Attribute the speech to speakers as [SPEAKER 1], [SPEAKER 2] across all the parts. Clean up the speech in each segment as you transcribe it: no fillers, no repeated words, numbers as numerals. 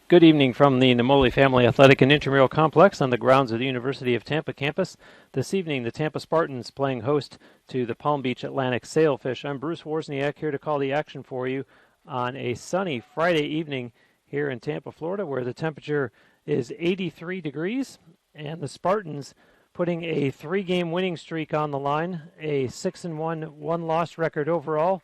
[SPEAKER 1] Good evening from the Namoli Family Athletic and Intramural Complex on the grounds of the University of Tampa campus. This evening, the Tampa Spartans playing host to the Palm Beach Atlantic Sailfish. I'm Bruce Wozniak here to call the action for you on a sunny Friday evening here in Tampa, Florida, where the temperature is 83 degrees, and the Spartans putting a three-game winning streak on the line, a 6-1 one-loss record overall,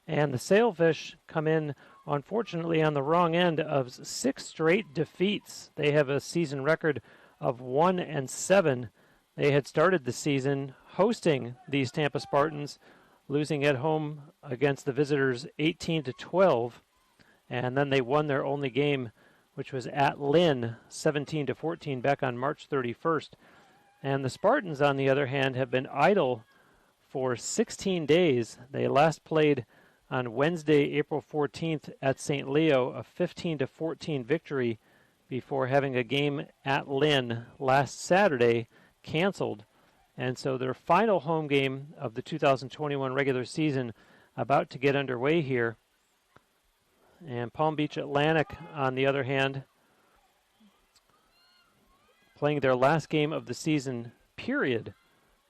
[SPEAKER 1] and the Sailfish come in unfortunately on the wrong end of 6 straight defeats. They have a season record of 1-7. They had started the season hosting these Tampa Spartans, losing at home against the visitors 18-12, and then they won their only game, which was at Lynn 17-14 back on March 31st. And the Spartans, on the other hand, have been idle for 16 days. They last played on Wednesday, April 14th at St. Leo, a 15-14 victory before having a game at Lynn last Saturday canceled. And so their final home game of the 2021 regular season about to get underway here. And Palm Beach Atlantic, on the other hand, playing their last game of the season, period.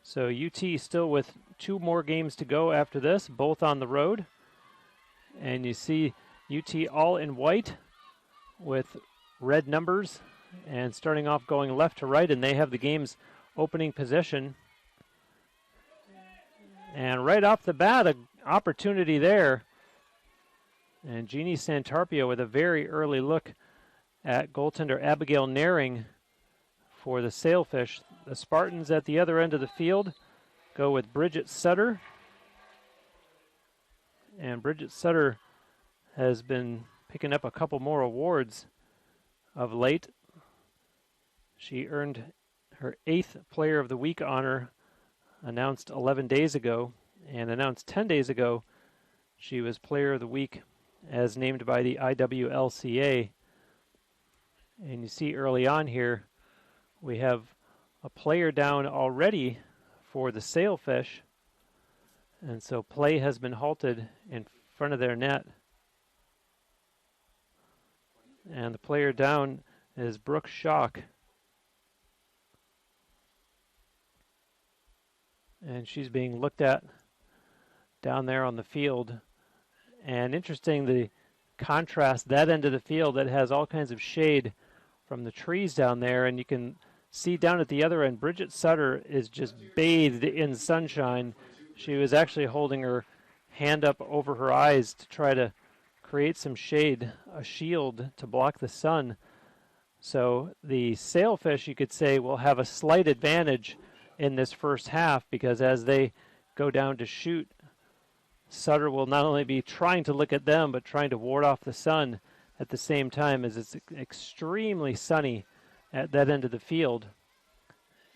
[SPEAKER 1] So UT still with 2 more games to go after this, both on the road. And you see UT all in white with red numbers and starting off going left to right, and they have the game's opening possession. And right off the bat, an opportunity there. And Jeannie Santarpio with a very early look at goaltender Abigail Naring for the Sailfish. The Spartans at the other end of the field go with Bridget Sutter. And Bridget Sutter has been picking up a couple more awards of late. She earned her 8th Player of the Week honor, announced 11 days ago, and announced 10 days ago she was Player of the Week as named by the IWLCA. And you see early on here, we have a player down already for the Sailfish. And so play has been halted in front of their net. And the player down is Brooke Schock. And she's being looked at down there on the field. And interesting, the contrast, that end of the field that has all kinds of shade from the trees down there. And you can see down at the other end, Bridget Sutter is just bathed in sunshine. She was actually holding her hand up over her eyes to try to create some shade, a shield to block the sun. So the Sailfish, you could say, will have a slight advantage in this first half because as they go down to shoot, Sutter will not only be trying to look at them, but trying to ward off the sun at the same time as it's extremely sunny at that end of the field.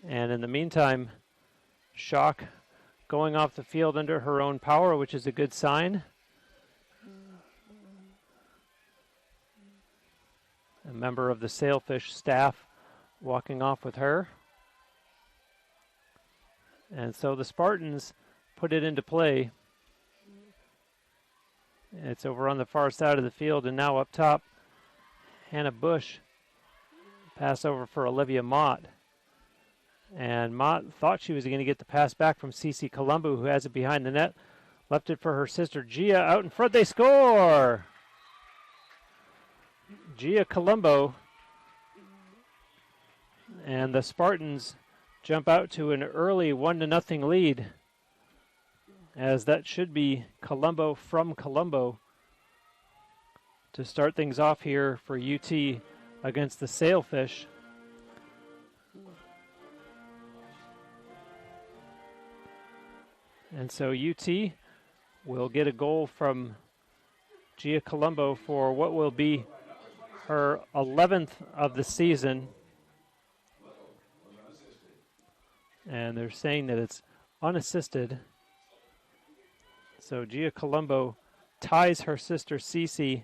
[SPEAKER 1] And in the meantime, Schock going off the field under her own power, which is a good sign. A member of the Sailfish staff walking off with her. And so the Spartans put it into play. It's over on the far side of the field, and now up top, Hannah Bush. Pass over for Olivia Mott. And Mott thought she was going to get the pass back from Cece Colombo, who has it behind the net. Left it for her sister Gia out in front. They score! Gia Colombo. And the Spartans jump out to an early 1-0 lead, as that should be Colombo from Colombo to start things off here for UT against the Sailfish. And so UT will get a goal from Gia Colombo for what will be her 11th of the season. And they're saying that it's unassisted. So Gia Colombo ties her sister Cece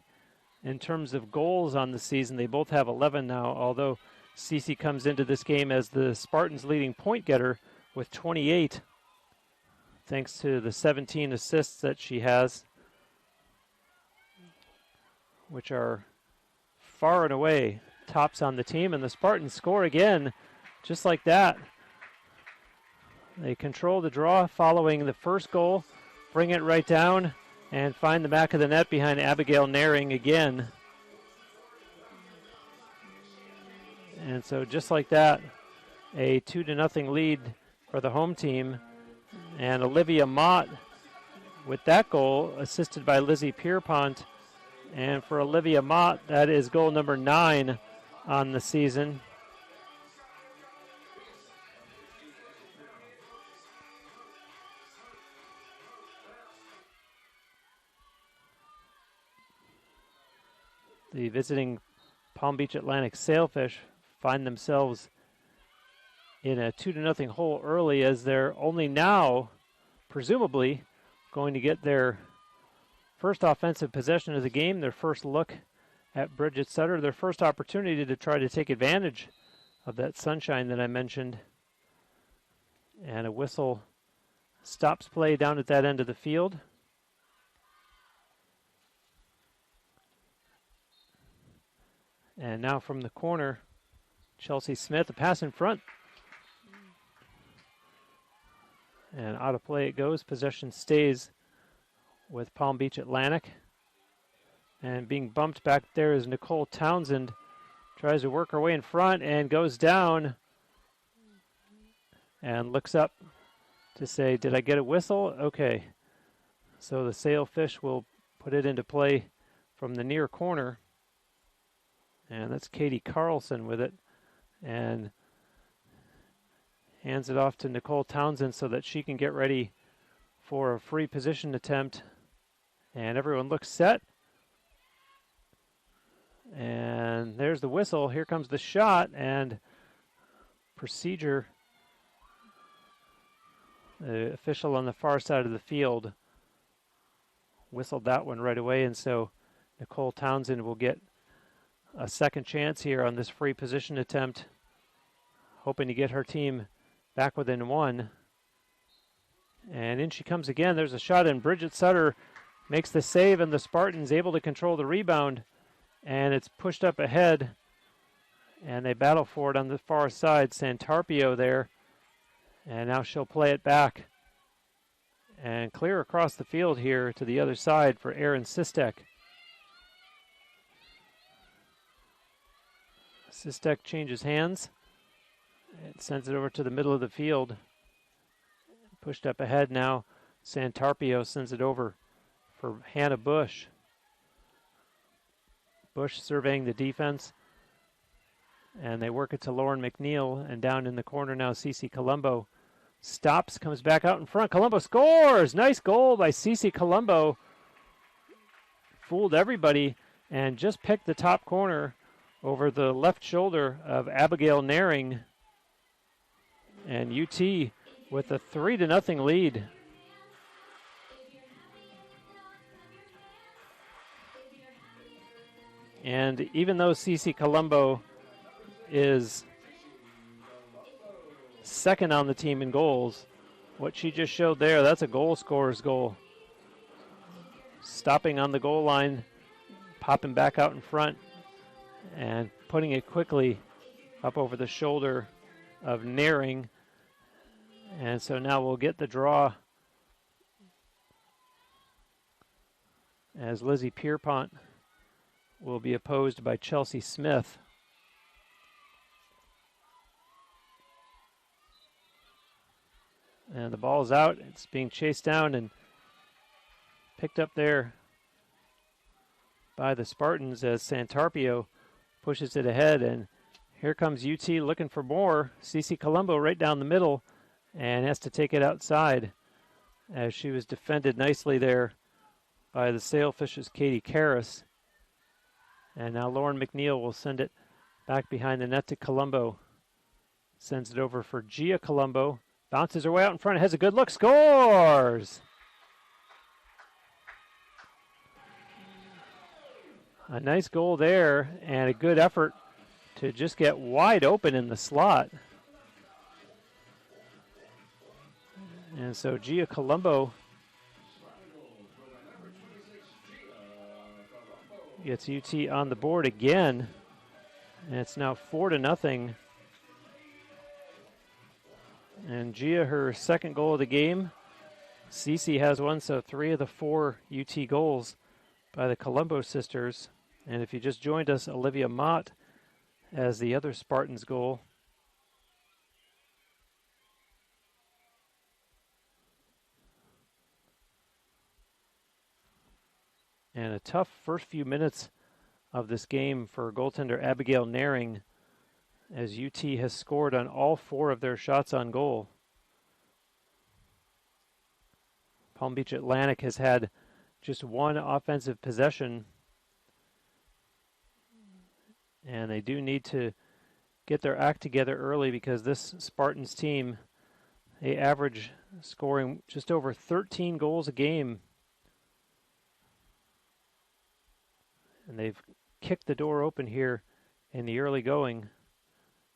[SPEAKER 1] in terms of goals on the season. They both have 11 now, although Cece comes into this game as the Spartans' leading point getter with 28, thanks to the 17 assists that she has, which are far and away tops on the team, and the Spartans score again, just like that. They control the draw following the first goal, bring it right down, and find the back of the net behind Abigail Naring again. And so just like that, a 2-0 lead for the home team. And Olivia Mott with that goal, assisted by Lizzie Pierpont. And for Olivia Mott, that is goal number 9 on the season. The visiting Palm Beach Atlantic Sailfish find themselves in a 2-0 hole early, as they're only now, presumably, going to get their first offensive possession of the game, their first look at Bridget Sutter, their first opportunity to try to take advantage of that sunshine that I mentioned. And a whistle stops play down at that end of the field. And now from the corner, Chelsea Smith, a pass in front. And out of play it goes. Possession stays with Palm Beach Atlantic. And being bumped back there is Nicole Townsend. Tries to work her way in front and goes down. And looks up to say, did I get a whistle? Okay. So the Sailfish will put it into play from the near corner. And that's Katie Carlson with it. And hands it off to Nicole Townsend so that she can get ready for a free position attempt. And everyone looks set. And there's the whistle. Here comes the shot. And procedure, the official on the far side of the field, whistled that one right away. And so Nicole Townsend will get a second chance here on this free position attempt, hoping to get her team back within 1. And in she comes again. There's a shot, and Bridget Sutter makes the save, and the Spartans able to control the rebound, and it's pushed up ahead, and they battle for it on the far side. Santarpio there, and now she'll play it back and clear across the field here to the other side for Erin Sistek. Sistek changes hands. It sends it over to the middle of the field. Pushed up ahead now. Santarpio sends it over for Hannah Bush. Bush surveying the defense. And they work it to Lauren McNeil. And down in the corner now, Cece Colombo stops, comes back out in front. Colombo scores! Nice goal by Cece Colombo. Fooled everybody and just picked the top corner over the left shoulder of Abigail Naring. And UT with a 3-0 lead. And even though Cece Colombo is second on the team in goals, what she just showed there, that's a goal scorer's goal. Stopping on the goal line, popping back out in front, and putting it quickly up over the shoulder of Naring. And so now we'll get the draw as Lizzie Pierpont will be opposed by Chelsea Smith. And the ball's out. It's being chased down and picked up there by the Spartans as Santarpio pushes it ahead. And here comes UT looking for more. Cece Colombo right down the middle and has to take it outside as she was defended nicely there by the Sailfish's Katie Karras. And now Lauren McNeil will send it back behind the net to Colombo. Sends it over for Gia Colombo. Bounces her way out in front, has a good look, scores! A nice goal there and a good effort to just get wide open in the slot. And so Gia Colombo gets UT on the board again. And it's now 4-0. And Gia, her second goal of the game. Cece has one, so 3 of the 4 UT goals by the Colombo sisters. And if you just joined us, Olivia Mott as the other Spartans goal. And a tough first few minutes of this game for goaltender Abigail Naring, as UT has scored on all 4 of their shots on goal. Palm Beach Atlantic has had just 1 offensive possession, and they do need to get their act together early because this Spartans team, they average scoring just over 13 goals a game. And they've kicked the door open here in the early going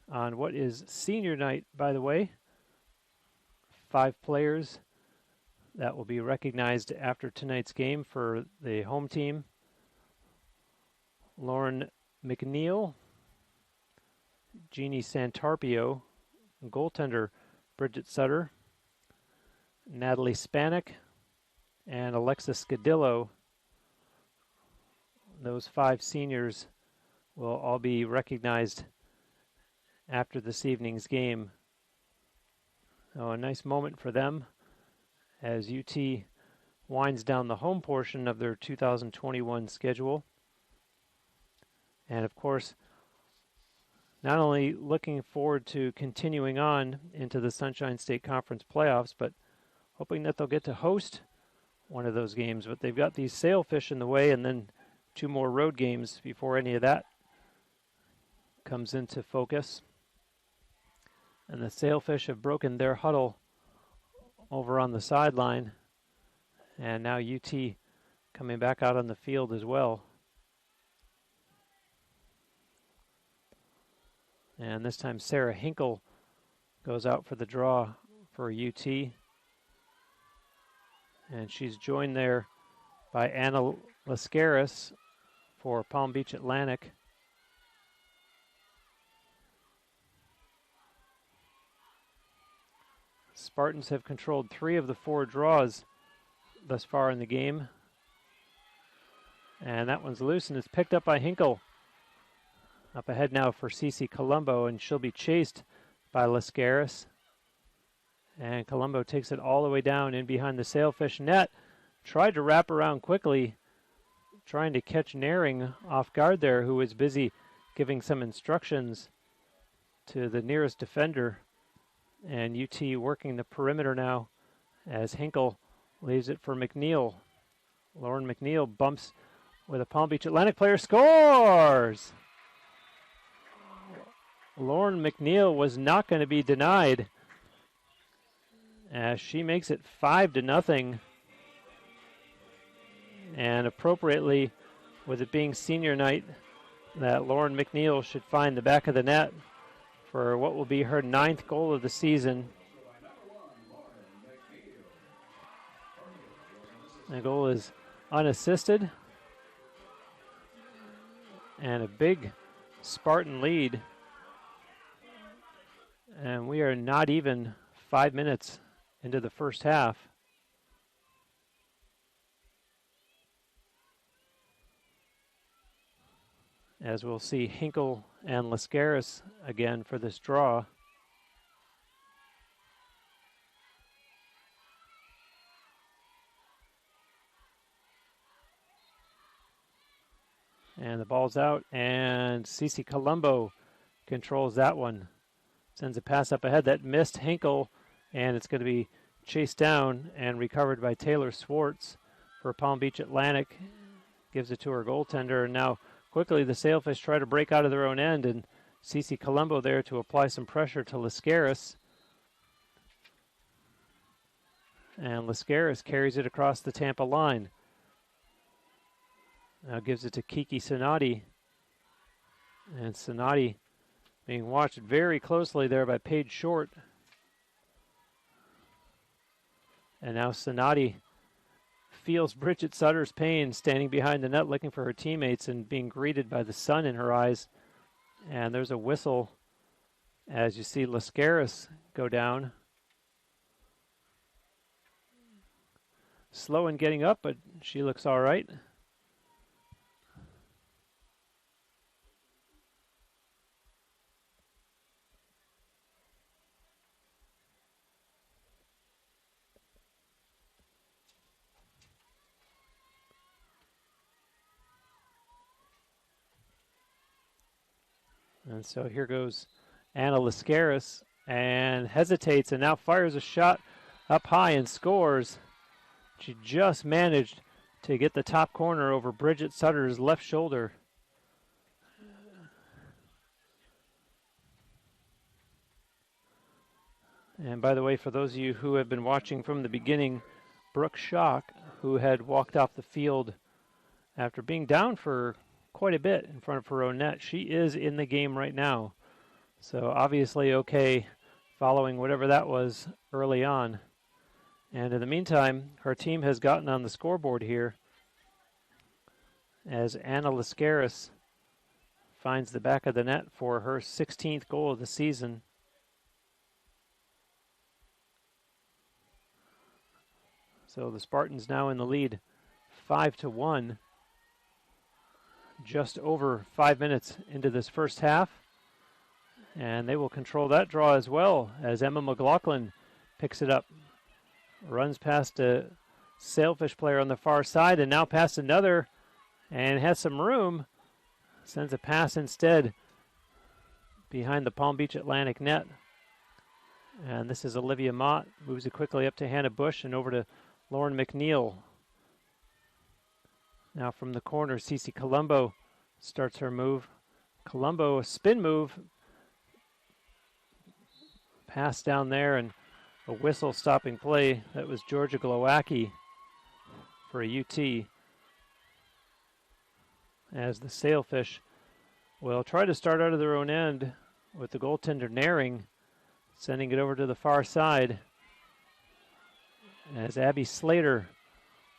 [SPEAKER 1] on what is senior night, by the way. 5 players that will be recognized after tonight's game for the home team. Lauren McNeil, Jeannie Santarpio, goaltender Bridget Sutter, Natalie Spanik, and Alexis Scadillo. Those 5 seniors will all be recognized after this evening's game. So a nice moment for them as UT winds down the home portion of their 2021 schedule. And of course, not only looking forward to continuing on into the Sunshine State Conference playoffs, but hoping that they'll get to host one of those games. But they've got these Sailfish in the way, and then 2 more road games before any of that comes into focus. And the Sailfish have broken their huddle over on the sideline, and now UT coming back out on the field as well. And this time Sarah Hinkle goes out for the draw for UT, and she's joined there by Anna Lascaris for Palm Beach Atlantic. Spartans have controlled 3 of the 4 draws thus far in the game. And that one's loose and it's picked up by Hinkle. Up ahead now for Cece Colombo, and she'll be chased by Lascaris. And Colombo takes it all the way down in behind the Sailfish net. Tried to wrap around quickly, trying to catch Naring off guard there, who was busy giving some instructions to the nearest defender. And UT working the perimeter now as Hinkle leaves it for McNeil. Lauren McNeil bumps with a Palm Beach Atlantic player, scores! Lauren McNeil was not going to be denied as she makes it 5-0. And appropriately, with it being senior night, that Lauren McNeil should find the back of the net for what will be her 9th goal of the season. The goal is unassisted. And a big Spartan lead. And we are not even 5 minutes into the first half. As we'll see Hinkle and Lascaris again for this draw. And the ball's out, and Cece Colombo controls that one. Sends a pass up ahead that missed Hinkle, and it's going to be chased down and recovered by Taylor Swartz for Palm Beach Atlantic. Gives it to her goaltender, and now quickly the Sailfish try to break out of their own end, and Cece Colombo there to apply some pressure to Lascaris. And Lascaris carries it across the Tampa line. Now gives it to Kiki Sonati. And Sonati being watched very closely there by Paige Short. And now Sonati feels Bridget Sutter's pain standing behind the net looking for her teammates and being greeted by the sun in her eyes. And there's a whistle as you see Lascaris go down. Slow in getting up, but she looks all right. And so here goes Anna Lascaris and hesitates and now fires a shot up high and scores. She just managed to get the top corner over Bridget Sutter's left shoulder. And by the way, for those of you who have been watching from the beginning, Brooke Schock, who had walked off the field after being down for quite a bit in front of her own net, she is in the game right now. So obviously okay following whatever that was early on. And in the meantime, her team has gotten on the scoreboard here as Anna Lascaris finds the back of the net for her 16th goal of the season. So the Spartans now in the lead 5-1. Just over 5 minutes into this first half. And they will control that draw as well as Emma McLaughlin picks it up. Runs past a Sailfish player on the far side and now past another and has some room. Sends a pass instead behind the Palm Beach Atlantic net. And this is Olivia Mott. Moves it quickly up to Hannah Bush and over to Lauren McNeil. Now from the corner, Cece Colombo starts her move. Colombo, a spin move. Pass down there and a whistle stopping play. That was Georgia Glowacki for a UT. As the Sailfish will try to start out of their own end with the goaltender Naring, sending it over to the far side. As Abby Slater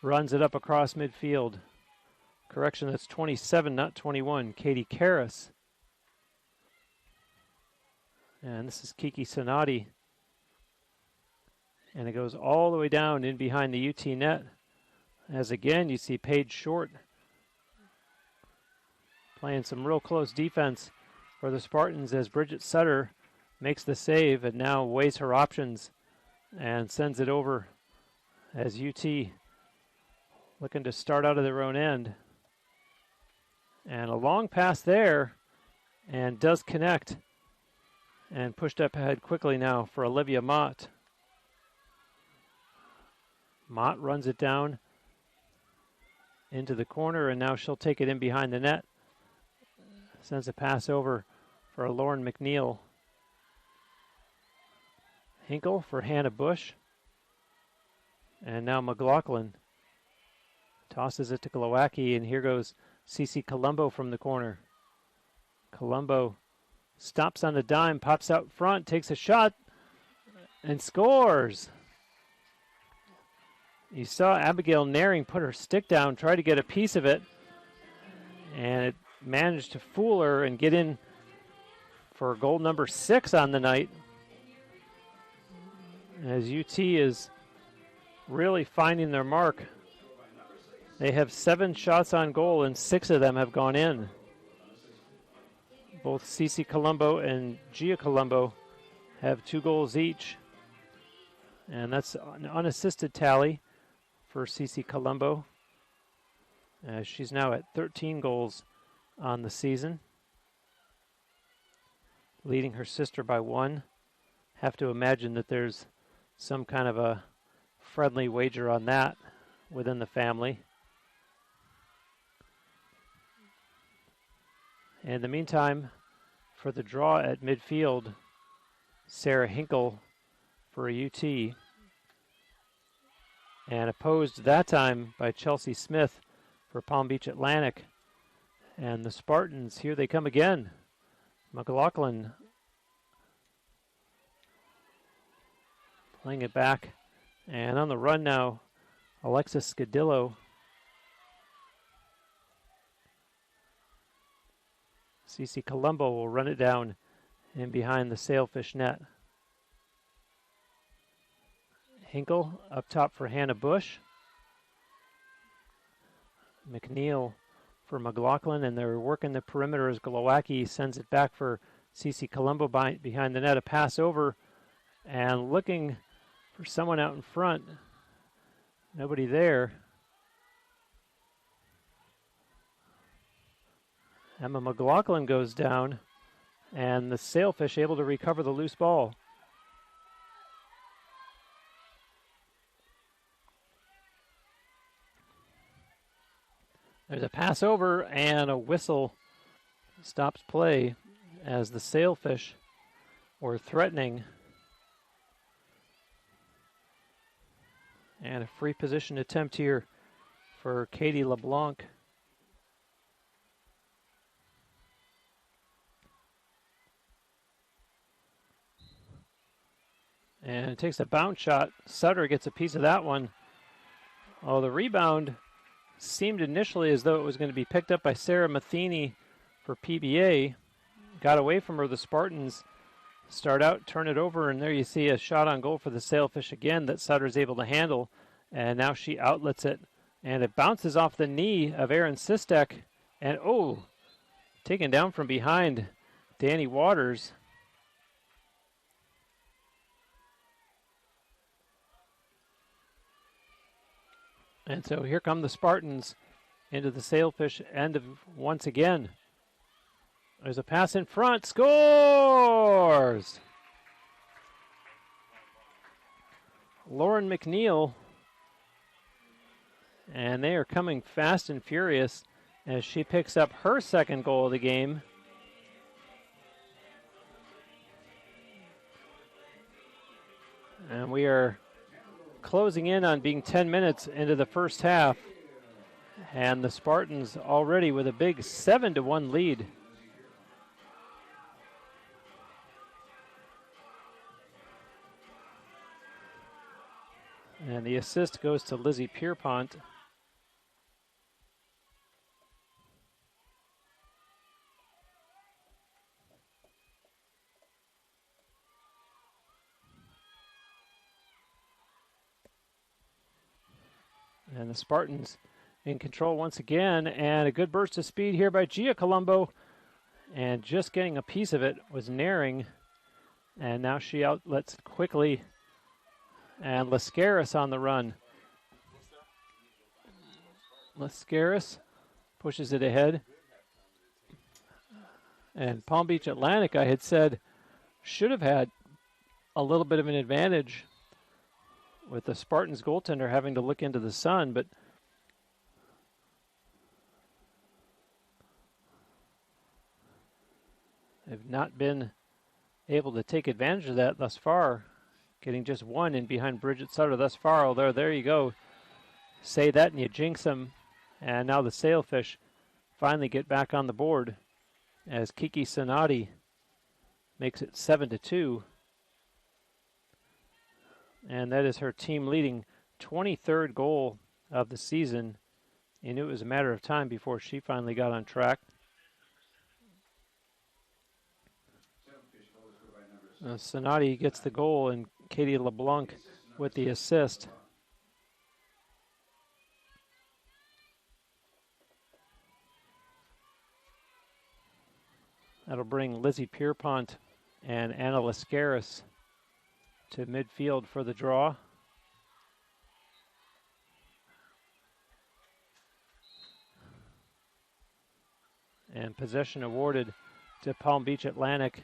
[SPEAKER 1] runs it up across midfield. Correction, that's 27, not 21. Katie Karras. And this is Kiki Sonati. And it goes all the way down in behind the UT net. As again, you see Paige Short playing some real close defense for the Spartans as Bridget Sutter makes the save and now weighs her options and sends it over as UT looking to start out of their own end. And a long pass there and does connect and pushed up ahead quickly now for Olivia Mott. Mott runs it down into the corner and now she'll take it in behind the net. Sends a pass over for Lauren McNeil. Hinkle for Hannah Bush. And now McLaughlin tosses it to Glowacki, and here goes Cece Colombo from the corner. Colombo stops on the dime, pops out front, takes a shot, and scores. You saw Abigail Naring put her stick down, try to get a piece of it, and it managed to fool her and get in for goal number 6 on the night. As UT is really finding their mark. They have 7 shots on goal and 6 of them have gone in. Both Cece Colombo and Gia Colombo have 2 goals each. And that's an unassisted tally for Cece Colombo. She's now at 13 goals on the season, leading her sister by 1. Have to imagine that there's some kind of a friendly wager on that within the family. In the meantime, for the draw at midfield, Sarah Hinkle for a UT, and opposed that time by Chelsea Smith for Palm Beach Atlantic. And the Spartans, here they come again. McLaughlin playing it back. And on the run now Alexis Scadillo. Cece Colombo will run it down in behind the Sailfish net. Hinkle up top for Hannah Bush. McNeil for McLaughlin, and they're working the perimeter as Glowacki sends it back for Cece Colombo behind the net. A pass over and looking for someone out in front. Nobody there. Emma McLaughlin goes down, and the Sailfish able to recover the loose ball. There's a pass over, and a whistle stops play as the Sailfish were threatening. And a free position attempt here for Katie LeBlanc. And it takes a bounce shot. Sutter gets a piece of that one. Oh, the rebound seemed initially as though it was going to be picked up by Sarah Matheny for PBA. Got away from her. The Spartans start out, turn it over, and there you see a shot on goal for the Sailfish again that Sutter's able to handle. And now she outlets it, and it bounces off the knee of Erin Sistek. And taken down from behind, Danny Waters. And so here come the Spartans into the Sailfish end of once again. There's a pass in front. Scores! Lauren McNeil. And they are coming fast and furious as she picks up her second goal of the game. And we are closing in on being 10 minutes into the first half. And the Spartans already with a big 7-1 lead. And the assist goes to Lizzie Pierpont. And the Spartans in control once again, and a good burst of speed here by Gia Colombo. And just getting a piece of it was Naring. And now she outlets quickly. And Lascaris on the run. Lascaris pushes it ahead. And Palm Beach Atlantic, I had said, should have had a little bit of an advantage with the Spartans goaltender having to look into the sun, but they've not been able to take advantage of that thus far. Getting just one in behind Bridget Sutter thus far. Although there you go. Say that and you jinx them. And now the Sailfish finally get back on the board as Kiki Sonati makes it 7-2. And that is her team leading 23rd goal of the season. And it was a matter of time before she finally got on track. Sonati gets the goal and Katie LeBlanc with the assist. That'll bring Lizzie Pierpont and Anna Lascaris to midfield for the draw. And possession awarded to Palm Beach Atlantic.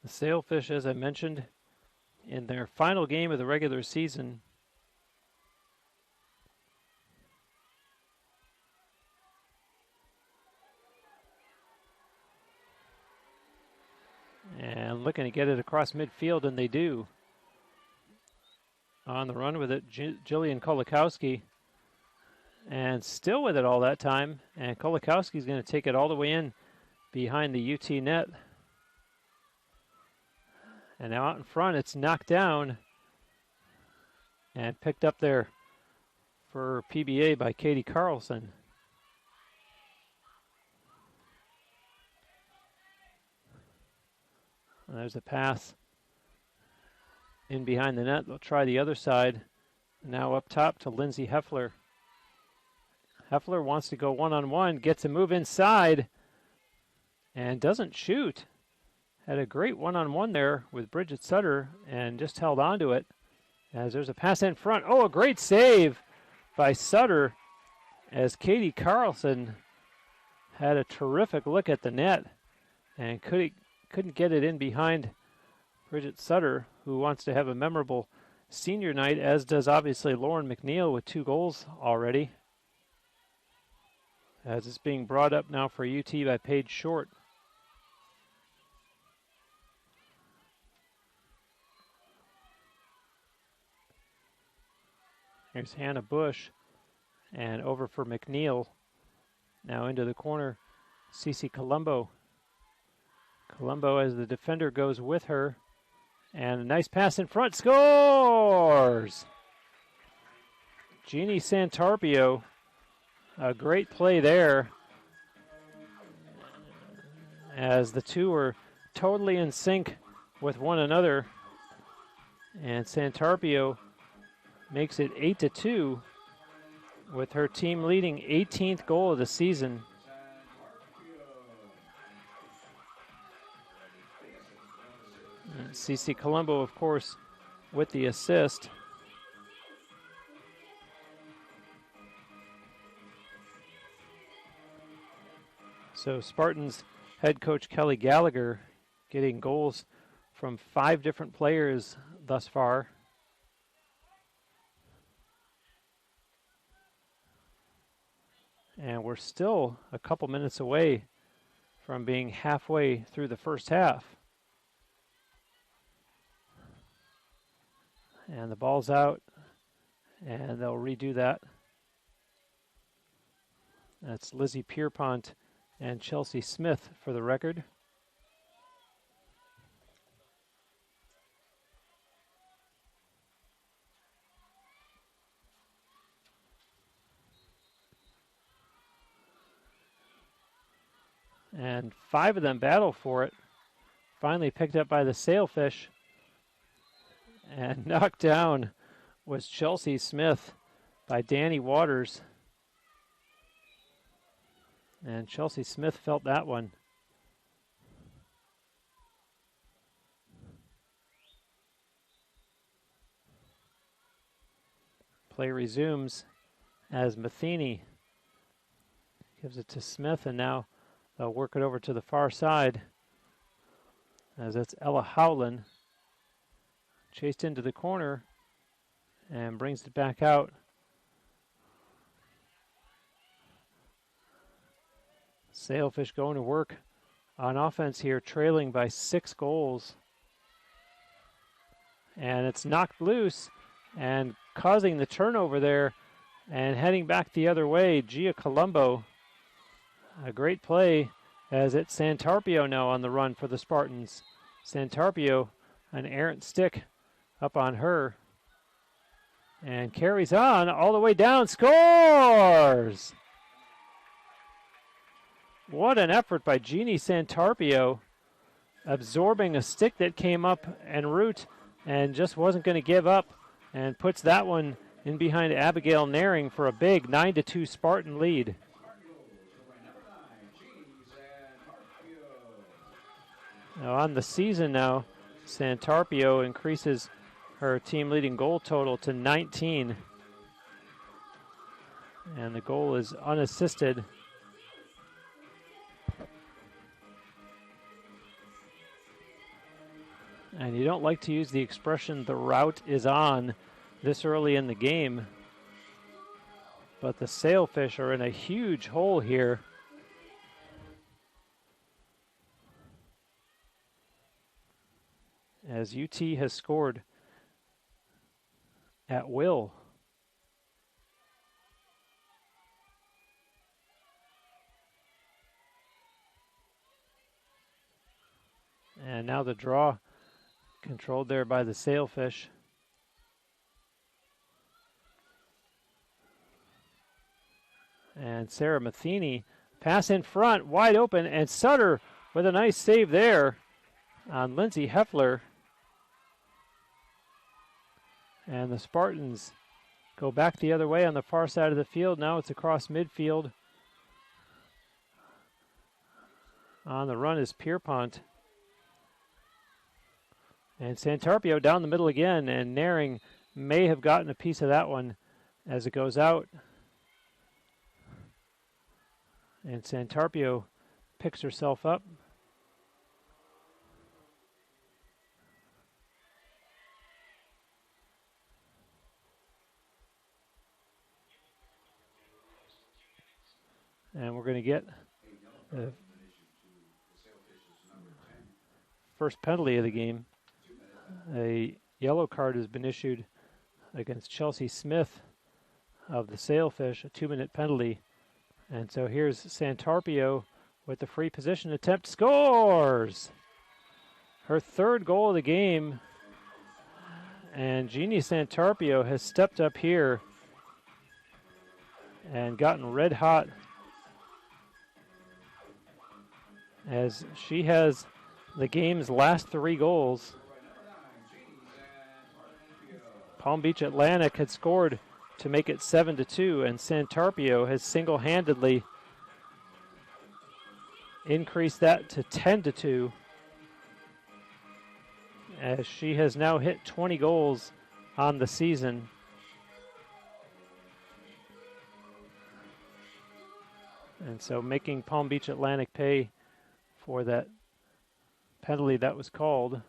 [SPEAKER 1] The Sailfish, as I mentioned, in their final game of the regular season, and looking to get it across midfield, and they do. On the run with it, Jillian Kolakowski. And still with it all that time. And Kolakowski's going to take it all the way in behind the UT net. And now out in front, it's knocked down and picked up there for PBA by Katie Carlson. And there's a pass in behind the net. They'll try the other side. Now up top to Lindsay Heffler. Heffler wants to go one-on-one, gets a move inside, and doesn't shoot. Had a great one-on-one there with Bridget Sutter and just held on to it. As there's a pass in front. Oh, a great save by Sutter as Katie Carlson had a terrific look at the net and couldn't get it in behind Bridget Sutter, who wants to have a memorable senior night, as does obviously Lauren McNeil with 2 goals already. As it's being brought up now for UT by Paige Short. Here's Hannah Bush, and over for McNeil. Now into the corner, Cece Colombo. Colombo, as the defender, goes with her. And a nice pass in front, scores! Jeannie Santarpio, a great play there. As the two are totally in sync with one another. And Santarpio makes it 8-2 with her team leading 18th goal of the season. And Cece Colombo, of course, with the assist. So Spartans head coach Kelly Gallagher getting goals from 5 different players thus far. And we're still a couple minutes away from being halfway through the first half. And the ball's out, and they'll redo that. That's Lizzie Pierpont and Chelsea Smith for the record. And 5 of them battle for it. Finally picked up by the Sailfish. And knocked down was Chelsea Smith by Danny Waters. And Chelsea Smith felt that one. Play resumes as Matheny gives it to Smith, and now they'll work it over to the far side as it's Ella Howland. Chased into the corner and brings it back out. Sailfish going to work on offense here, trailing by 6 goals. And it's knocked loose and causing the turnover there and heading back the other way. Gia Colombo, a great play as it's Santarpio now on the run for the Spartans. Santarpio, an errant stick up on her and carries on all the way down, scores! What an effort by Jeannie Santarpio, absorbing a stick that came up en route and just wasn't going to give up, and puts that one in behind Abigail Naring for a big 9-2 Spartan lead. Now on the season now, Santarpio increases her team leading goal total to 19. And the goal is unassisted. And you don't like to use the expression the route is on this early in the game. But the Sailfish are in a huge hole here. As UT has scored at will. And now the draw controlled there by the Sailfish. And Sarah Matheny, pass in front, wide open, and Sutter with a nice save there on Lindsay Heffler. And the Spartans go back the other way on the far side of the field. Now it's across midfield. On the run is Pierpont. And Santarpio down the middle again, and Naring may have gotten a piece of that one as it goes out. And Santarpio picks herself up. And we're going to get the first penalty of the game. A yellow card has been issued against Chelsea Smith of the Sailfish, a 2-minute penalty. And so here's Santarpio with the free position attempt, scores! Her third goal of the game. And Jeannie Santarpio has stepped up here and gotten red hot as she has the game's last 3 goals. Palm Beach Atlantic had scored to make it 7-2, and Santarpio has single-handedly increased that to 10-2, as she has now hit 20 goals on the season. And so making Palm Beach Atlantic pay for that penalty that was called.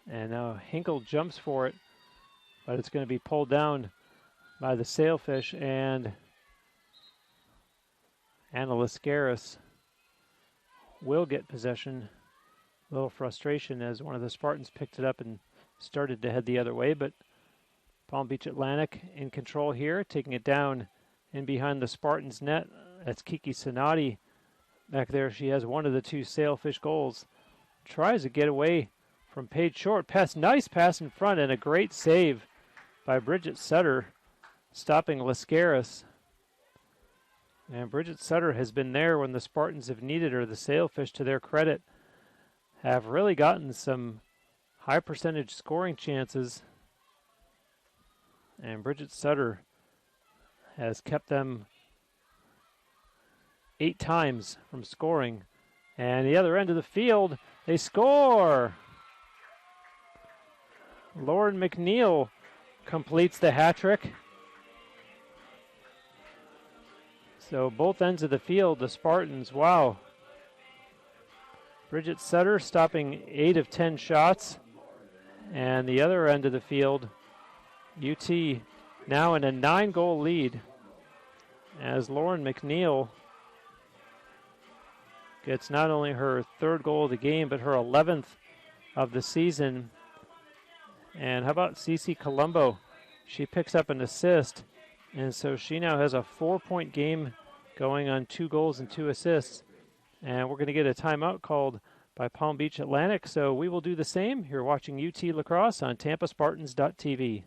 [SPEAKER 1] And now Hinkle jumps for it, but it's going to be pulled down by the Sailfish, and Anna Lascaris will get possession. A little frustration as one of the Spartans picked it up and started to head the other way, but Palm Beach Atlantic in control here, taking it down in behind the Spartans' net. That's Kiki Sonati back there. She has one of the 2 Sailfish goals. Tries to get away from Paige Short. Nice pass in front, and a great save by Bridget Sutter, stopping Lascaris. And Bridget Sutter has been there when the Spartans have needed her. The Sailfish, to their credit, have really gotten some high percentage scoring chances. And Bridget Sutter has kept them 8 times from scoring. And the other end of the field, they score! Lauren McNeil completes the hat trick. So both ends of the field, the Spartans, wow. Bridget Sutter stopping 8 of 10 shots. And the other end of the field, UT now in a 9-goal lead as Lauren McNeil gets not only her 3rd goal of the game, but her 11th of the season. And how about Cece Colombo? She picks up an assist, and so she now has a 4-point game going on 2 goals and 2 assists. And we're going to get a timeout called by Palm Beach Atlantic, so we will do the same. You're watching UT Lacrosse on TampaSpartans.tv.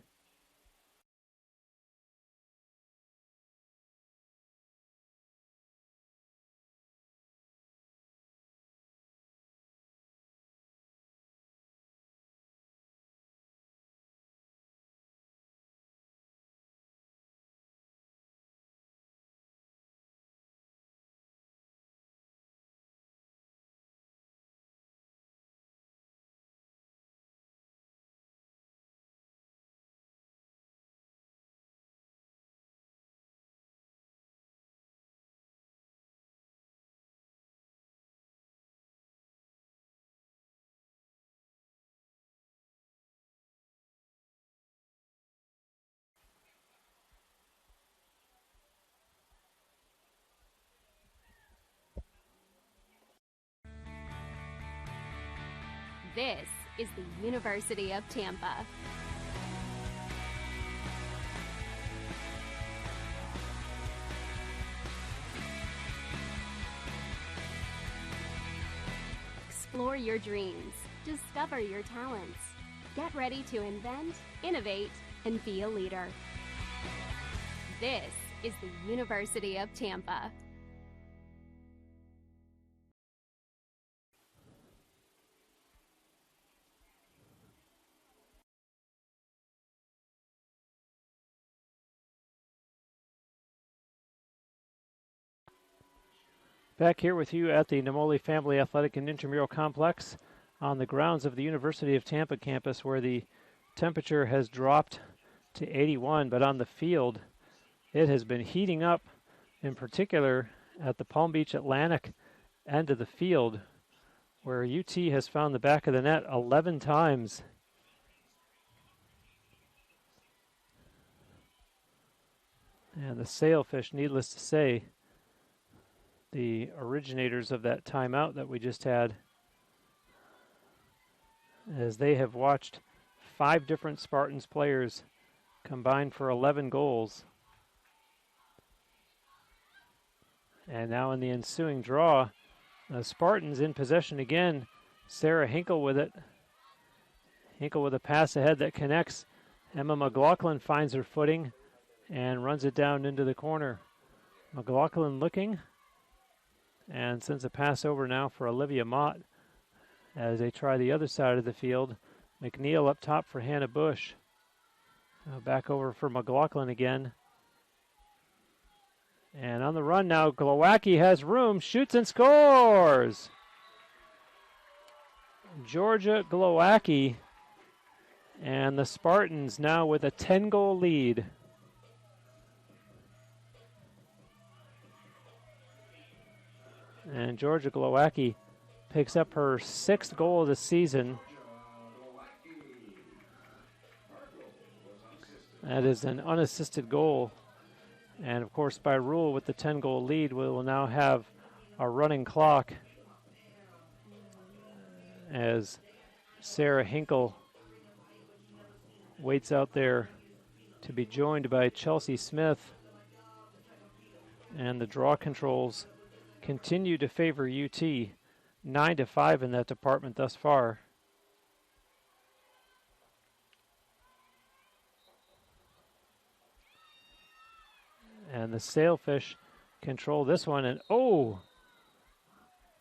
[SPEAKER 2] This is the University of Tampa. Explore your dreams. Discover your talents. Get ready to invent, innovate, and be a leader. This is the University of Tampa.
[SPEAKER 1] Back here with you at the Namoli Family Athletic and Intramural Complex on the grounds of the University of Tampa campus, where the temperature has dropped to 81, but on the field it has been heating up, in particular at the Palm Beach Atlantic end of the field, where UT has found the back of the net 11 times. And the Sailfish, needless to say, the originators of that timeout that we just had, as they have watched 5 different Spartans players combine for 11 goals. And now in the ensuing draw, the Spartans in possession again. Sarah Hinkle with it. Hinkle with a pass ahead that connects. Emma McLaughlin finds her footing and runs it down into the corner. McLaughlin looking and sends a pass over now for Olivia Mott as they try the other side of the field. McNeil up top for Hannah Bush. Back over for McLaughlin again. And on the run now, Glowacki has room, shoots and scores! Georgia Glowacki, and the Spartans now with a 10-goal lead. And Georgia Glowacki picks up her 6th goal of the season. That is an unassisted goal. And of course, by rule, with the 10-goal lead, we will now have a running clock as Sarah Hinkle waits out there to be joined by Chelsea Smith. And the draw controls continue to favor UT, 9-5 in that department thus far. And the Sailfish control this one, and oh,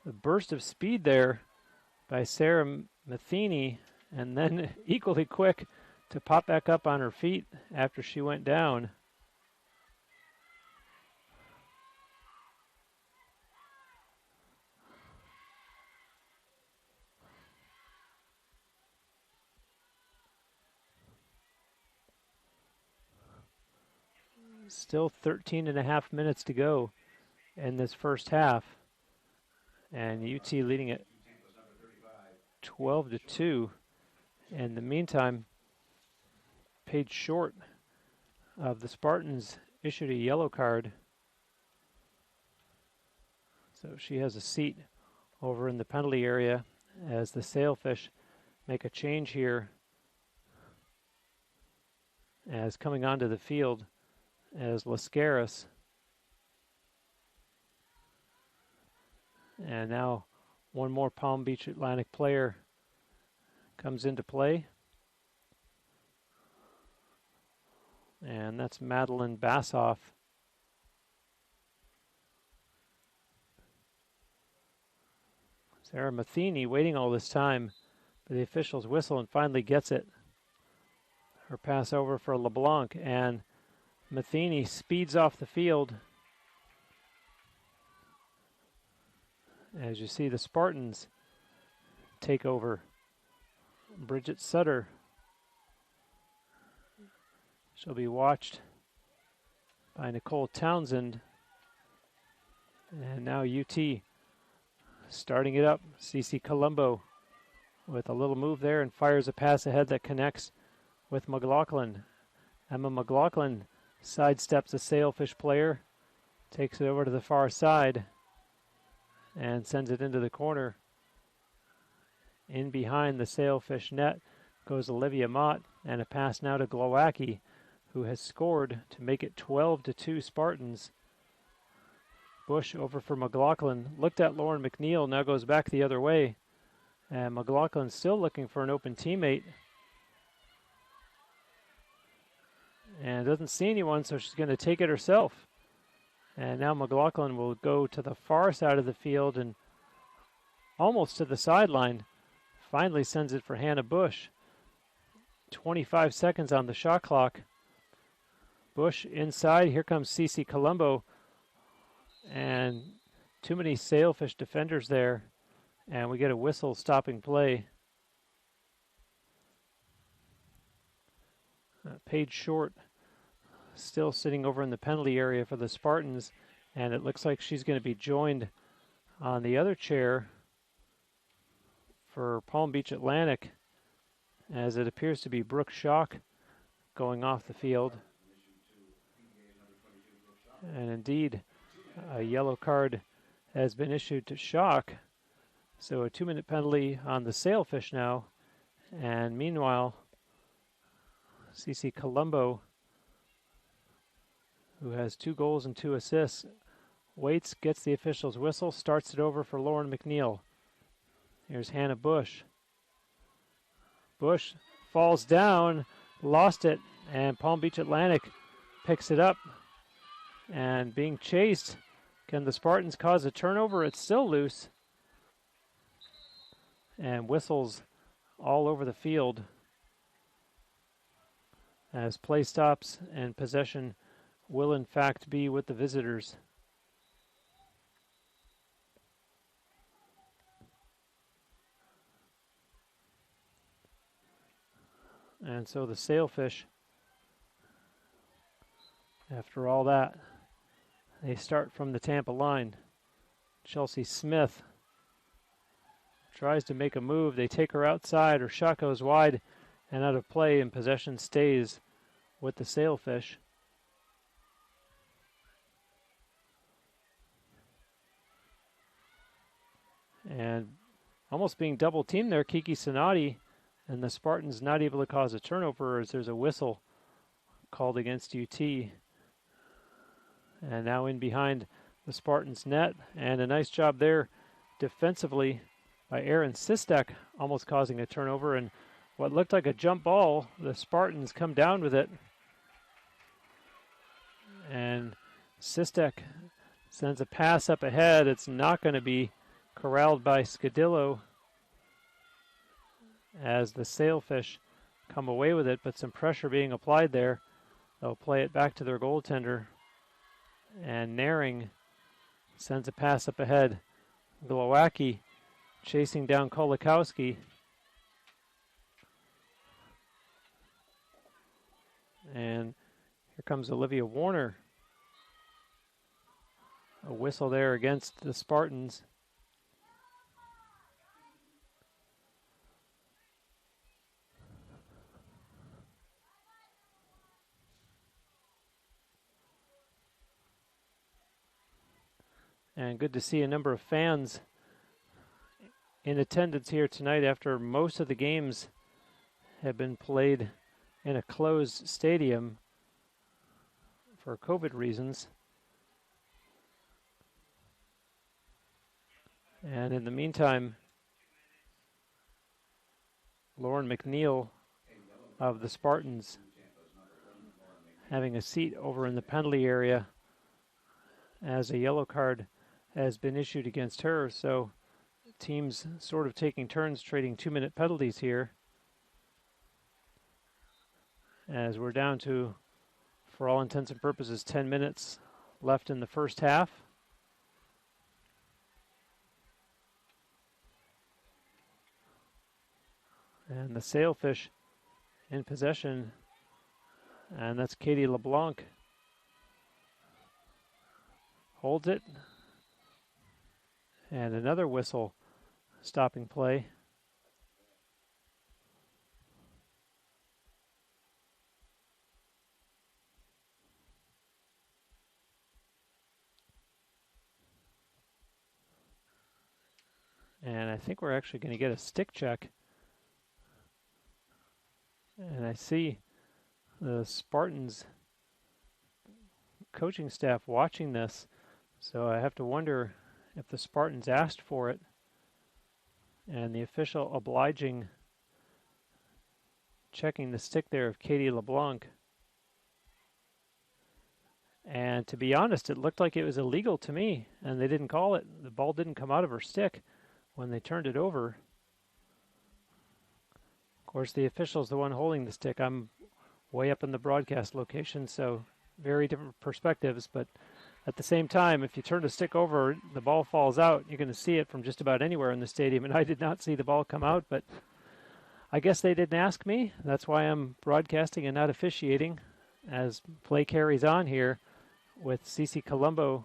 [SPEAKER 1] the burst of speed there by Sarah Matheny, and then equally quick to pop back up on her feet after she went down. Still 13 and a half minutes to go in this first half. And UT leading it 12-2. In the meantime, Paige Short of the Spartans issued a yellow card. So she has a seat over in the penalty area as the Sailfish make a change here, as coming onto the field as Lascaris. And now one more Palm Beach Atlantic player comes into play. And that's Madeline Bassoff. Sarah Matheny waiting all this time for the official's whistle and finally gets it. Her pass over for LeBlanc, and Matheny speeds off the field. As you see the Spartans take over. Bridget Sutter. She'll be watched by Nicole Townsend. And now UT starting it up. Cece Colombo with a little move there and fires a pass ahead that connects with McLaughlin. Emma McLaughlin sidesteps a Sailfish player, takes it over to the far side, and sends it into the corner. In behind the Sailfish net goes Olivia Mott, and a pass now to Glowacki, who has scored to make it 12-2 Spartans. Bush over for McLaughlin. Looked at Lauren McNeil, now goes back the other way. And McLaughlin still looking for an open teammate. And doesn't see anyone, so she's going to take it herself. And now McLaughlin will go to the far side of the field and almost to the sideline. Finally sends it for Hannah Bush. 25 seconds on the shot clock. Bush inside. Here comes Cece Colombo. And too many Sailfish defenders there. And we get a whistle stopping play. Paige Short still sitting over in the penalty area for the Spartans. And it looks like she's going to be joined on the other chair for Palm Beach Atlantic, as it appears to be Brooke Schock going off the field. And indeed, a yellow card has been issued to Schock. So a 2-minute penalty on the Sailfish now. And meanwhile, Cece Colombo, who has 2 goals and 2 assists, waits, gets the official's whistle, starts it over for Lauren McNeil. Here's Hannah Bush. Bush falls down, lost it, and Palm Beach Atlantic picks it up. And being chased, can the Spartans cause a turnover? It's still loose. And whistles all over the field as play stops and possession will in fact be with the visitors. And so the Sailfish, after all that, they start from the Tampa line. Chelsea Smith tries to make a move. They take her outside. Her shot goes wide and out of play, and possession stays with the Sailfish. And almost being double teamed there, Kiki Sonati, and the Spartans not able to cause a turnover as there's a whistle called against UT. And now in behind the Spartans net, and a nice job there defensively by Erin Sistek, almost causing a turnover, and what looked like a jump ball, the Spartans come down with it. And Sistek sends a pass up ahead. It's not going to be corralled by Scadillo as the Sailfish come away with it, but some pressure being applied there. They'll play it back to their goaltender. And Naring sends a pass up ahead. Glowacki chasing down Kolakowski. And here comes Olivia Warner. A whistle there against the Spartans. And good to see a number of fans in attendance here tonight after most of the games have been played in a closed stadium for COVID reasons. And in the meantime, Lauren McNeil of the Spartans having a seat over in the penalty area as a yellow card has been issued against her. So teams sort of taking turns trading 2-minute penalties here, as we're down to, for all intents and purposes, 10 minutes left in the first half. And the Sailfish in possession, and that's Katie LeBlanc. Holds it, and another whistle stopping play. And And I think we're actually going to get a stick check. And I see the Spartans coaching staff watching this, so I have to wonder if the Spartans asked for it and the official obliging checking the stick there of Katie LeBlanc. And to be honest, it looked like it was illegal to me, and they didn't call it. The ball didn't come out of her stick when they turned it over. Of course, the official's the one holding the stick. I'm way up in the broadcast location, so very different perspectives. But at the same time, if you turn the stick over, the ball falls out. You're going to see it from just about anywhere in the stadium, and I did not see the ball come out, but I guess they didn't ask me. That's why I'm broadcasting and not officiating as play carries on here with Cece Colombo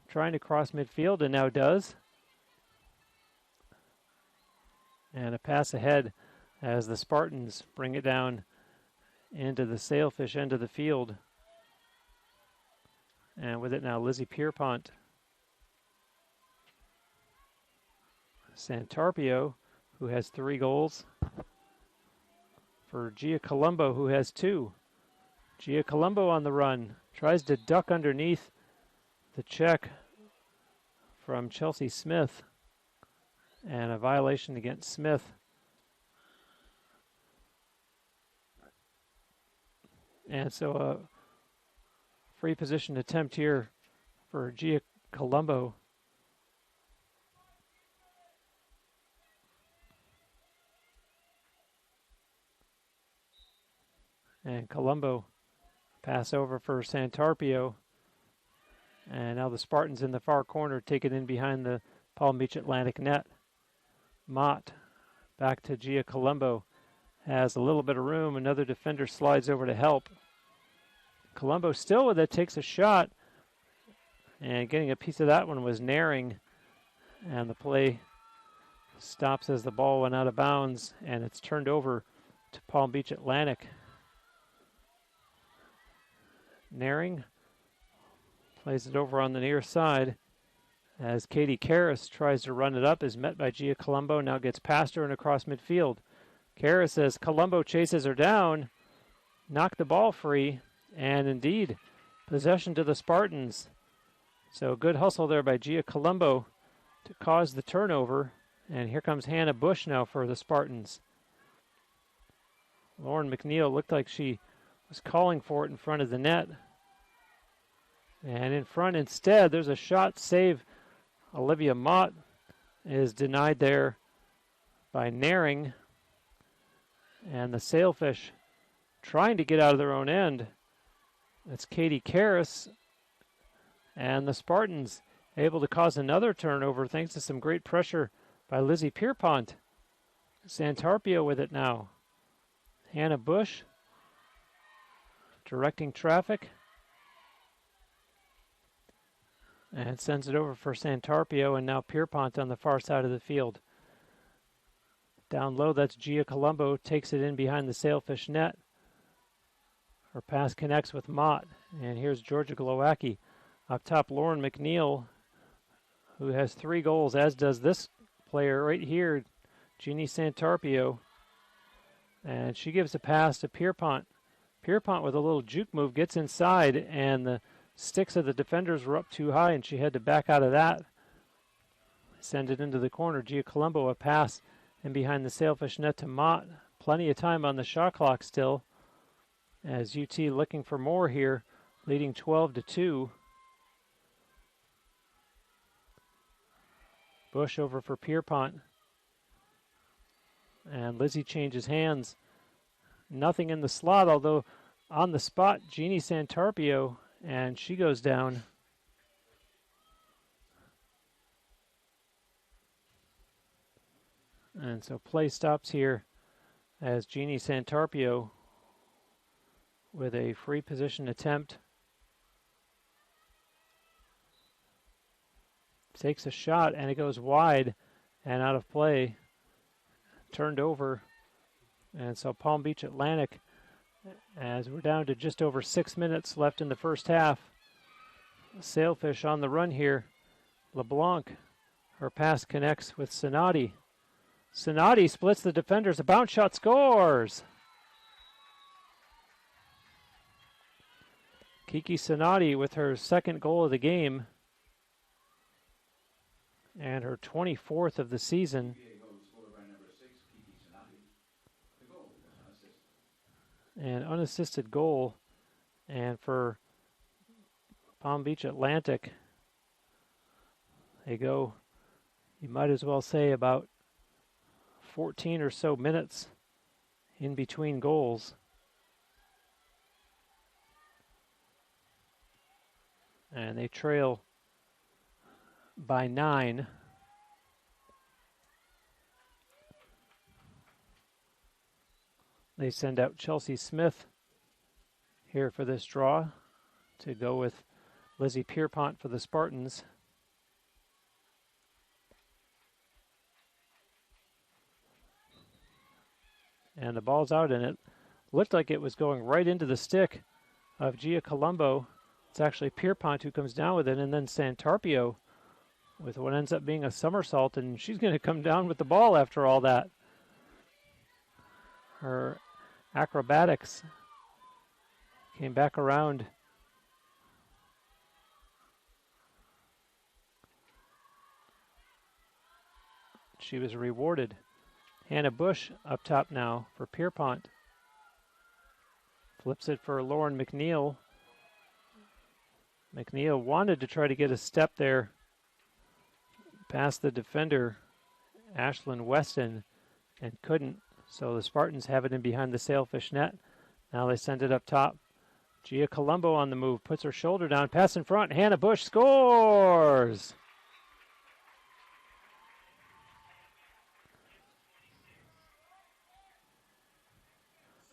[SPEAKER 1] trying to cross midfield and now does. And a pass ahead as the Spartans bring it down into the Sailfish end of the field. And with it now, Lizzie Pierpont. Santarpio, who has 3 goals. For Gia Colombo, who has 2. Gia Colombo on the run. Tries to duck underneath the check from Chelsea Smith. And a violation against Smith. And so a free position attempt here for Gia Colombo. And Colombo pass over for Santarpio. And now the Spartans in the far corner take it in behind the Palm Beach Atlantic net. Mott back to Gia Colombo. Has a little bit of room. Another defender slides over to help. Colombo still with it, takes a shot. And getting a piece of that one was Naring. And the play stops as the ball went out of bounds. And it's turned over to Palm Beach Atlantic. Naring plays it over on the near side as Katie Karras tries to run it up, is met by Gia Colombo, now gets past her and across midfield. Karras says Colombo chases her down, knocked the ball free, and indeed, possession to the Spartans. So good hustle there by Gia Colombo to cause the turnover, and here comes Hannah Bush now for the Spartans. Lauren McNeil looked like she was calling for it in front of the net. And in front instead, there's a shot save. Olivia Mott is denied there by Naring. And the Sailfish trying to get out of their own end. That's Katie Karras. And the Spartans able to cause another turnover thanks to some great pressure by Lizzie Pierpont. Santarpio with it now. Hannah Bush directing traffic. And sends it over for Santarpio, and now Pierpont on the far side of the field. Down low, that's Gia Colombo, takes it in behind the Sailfish net. Her pass connects with Mott, and here's Georgia Glowacki. Up top, Lauren McNeil, who has 3 goals, as does this player right here, Jeannie Santarpio. And she gives a pass to Pierpont. Pierpont with a little juke move gets inside, and the sticks of the defenders were up too high, and she had to back out of that. Send it into the corner. Gia Colombo a pass and behind the Sailfish net to Mott. Plenty of time on the shot clock still, as UT looking for more here, leading 12-2. Bush over for Pierpont. And Lizzie changes hands. Nothing in the slot, although on the spot, Jeannie Santarpio, and she goes down. And so play stops here as Jeannie Santarpio with a free position attempt. Takes a shot and it goes wide and out of play. Turned over. And so Palm Beach Atlantic, as we're down to just over 6 minutes left in the first half. Sailfish on the run here. LeBlanc, Her pass connects with Sonati. Sonati splits the defenders. A bounce shot, scores! Kiki Sonati with her second goal of the game and her 24th of the season. An unassisted goal. And for Palm Beach Atlantic, they go, you might as well say, about 14 or so minutes in between goals. And they trail by 9. They send out Chelsea Smith here for this draw to go with Lizzie Pierpont for the Spartans. And the ball's out, and it looked like it was going right into the stick of Gia Colombo. It's actually Pierpont who comes down with it, and then Santarpio with what ends up being a somersault, and she's going to come down with the ball after all that. Her acrobatics came back around. She was rewarded. Hannah Bush up top now for Pierpont. Flips it for Lauren McNeil. McNeil wanted to try to get a step there past the defender, Ashlyn Weston, and couldn't. So the Spartans have it in behind the Sailfish net. Now they send it up top. Gia Colombo on the move, puts her shoulder down, pass in front. Hannah Bush scores!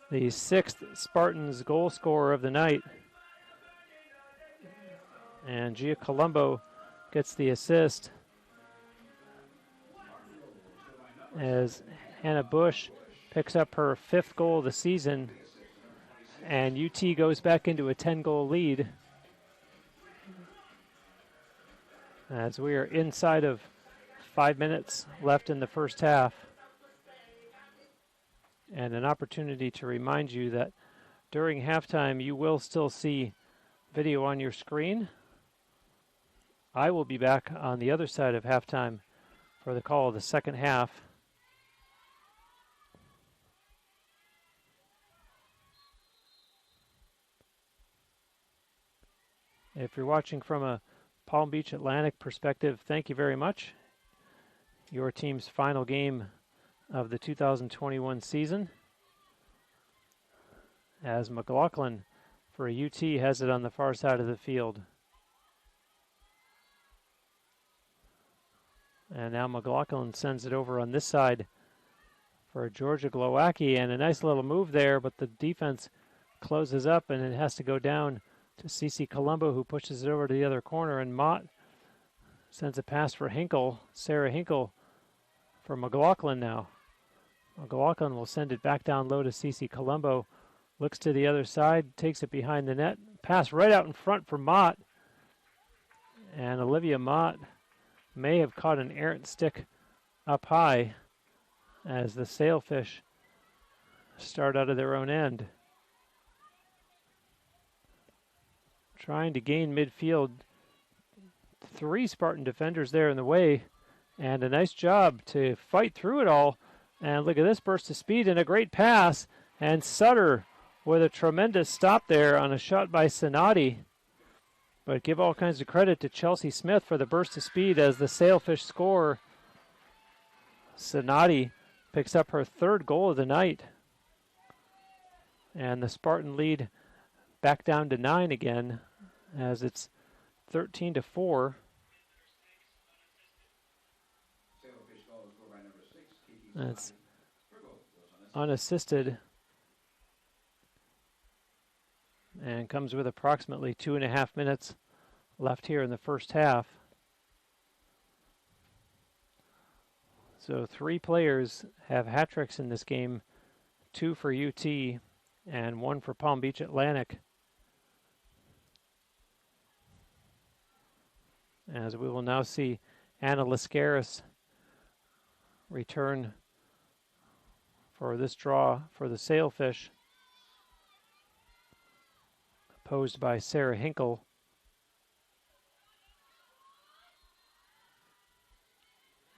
[SPEAKER 1] The 6th Spartans goal scorer of the night. And Gia Colombo gets the assist as Hannah Bush picks up her 5th goal of the season, and UT goes back into a 10-goal lead as we are inside of 5 minutes left in the first half. And an opportunity to remind you that during halftime you will still see video on your screen. I will be back on the other side of halftime for the call of the second half. If you're watching from a Palm Beach Atlantic perspective, thank you very much. Your team's final game of the 2021 season, as McLaughlin for UT has it on the far side of the field. And now McLaughlin sends it over on this side for Georgia Glowacki, and a nice little move there, but the defense closes up and it has to go down to Cece Colombo, who pushes it over to the other corner, and Mott sends a pass for Hinkle. Sarah Hinkle for McLaughlin now. McLaughlin will send it back down low to Cece Colombo. Looks to the other side, takes it behind the net. Pass right out in front for Mott. And Olivia Mott may have caught an errant stick up high as the Sailfish start out of their own end. Trying to gain midfield. 3 Spartan defenders there in the way. And a nice job to fight through it all. And look at this burst of speed and a great pass. And Sutter with a tremendous stop there on a shot by Sonati. But give all kinds of credit to Chelsea Smith for the burst of speed as the Sailfish score. Sonati picks up her 3rd goal of the night. And the Spartan lead back down to 9 again as it's 13-4. That's unassisted and comes with approximately 2.5 minutes left here in the first half. So 3 players have hat tricks in this game, 2 for UT and 1 for Palm Beach Atlantic. As we will now see Anna Lascaris return for this draw for the Sailfish, opposed by Sarah Hinkle.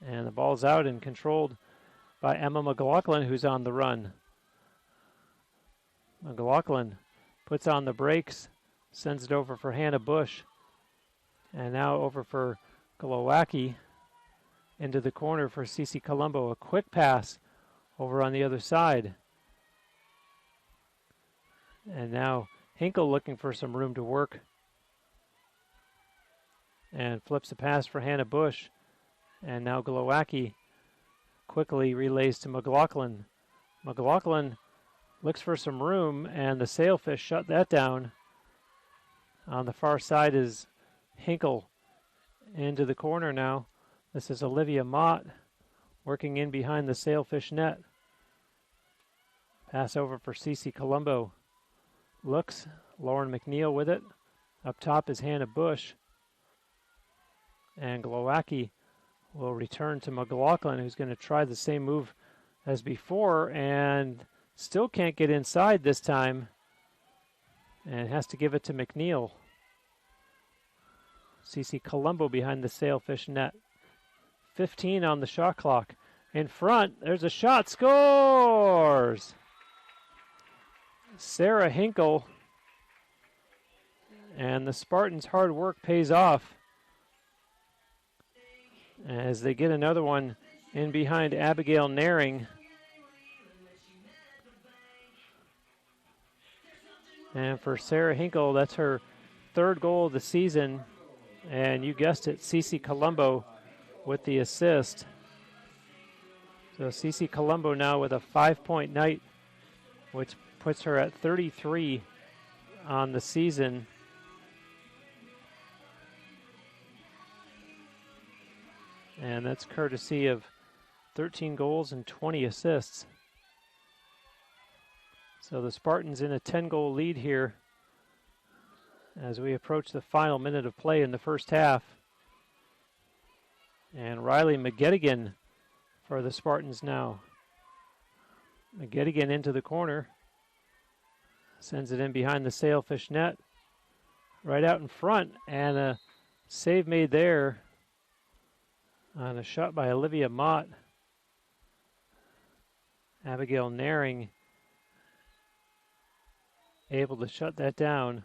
[SPEAKER 1] And the ball's out and controlled by Emma McLaughlin, who's on the run. McLaughlin puts on the brakes, sends it over for Hannah Bush, and now over for Glowacki into the corner for Cece Colombo. A quick pass over on the other side. And now Hinkle looking for some room to work. And flips a pass for Hannah Bush. And now Glowacki quickly relays to McLaughlin. McLaughlin looks for some room, and the Sailfish shut that down. On the far side is Hinkle into the corner now. This is Olivia Mott working in behind the Sailfish net. Pass over for Cece Colombo. Looks, Lauren McNeil with it. Up top is Hannah Bush. And Glowacki will return to McLaughlin, who's going to try the same move as before and still can't get inside this time and has to give it to McNeil. Cece Colombo behind the Sailfish net. 15 on the shot clock. In front, there's a shot, scores! Sarah Hinkle, and the Spartans' hard work pays off as they get another one in behind Abigail Naring. And for Sarah Hinkle, that's her third goal of the season. And you guessed it, Cece Colombo with the assist. So Cece Colombo now with a 5-point night, which puts her at 33 on the season. And that's courtesy of 13 goals and 20 assists. So the Spartans in a 10-goal lead here as we approach the final minute of play in the first half. And Riley McGettigan for the Spartans now. McGettigan into the corner. Sends it in behind the Sailfish net. Right out in front, and a save made there on a shot by Olivia Mott. Abigail Naring able to shut that down.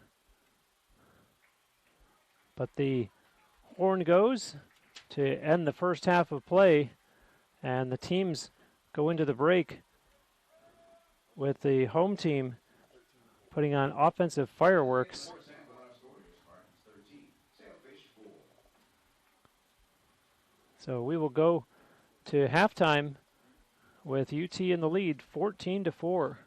[SPEAKER 1] But the horn goes to end the first half of play, and the teams go into the break with the home team putting on offensive fireworks. So we will go to halftime with UT in the lead, 14-4.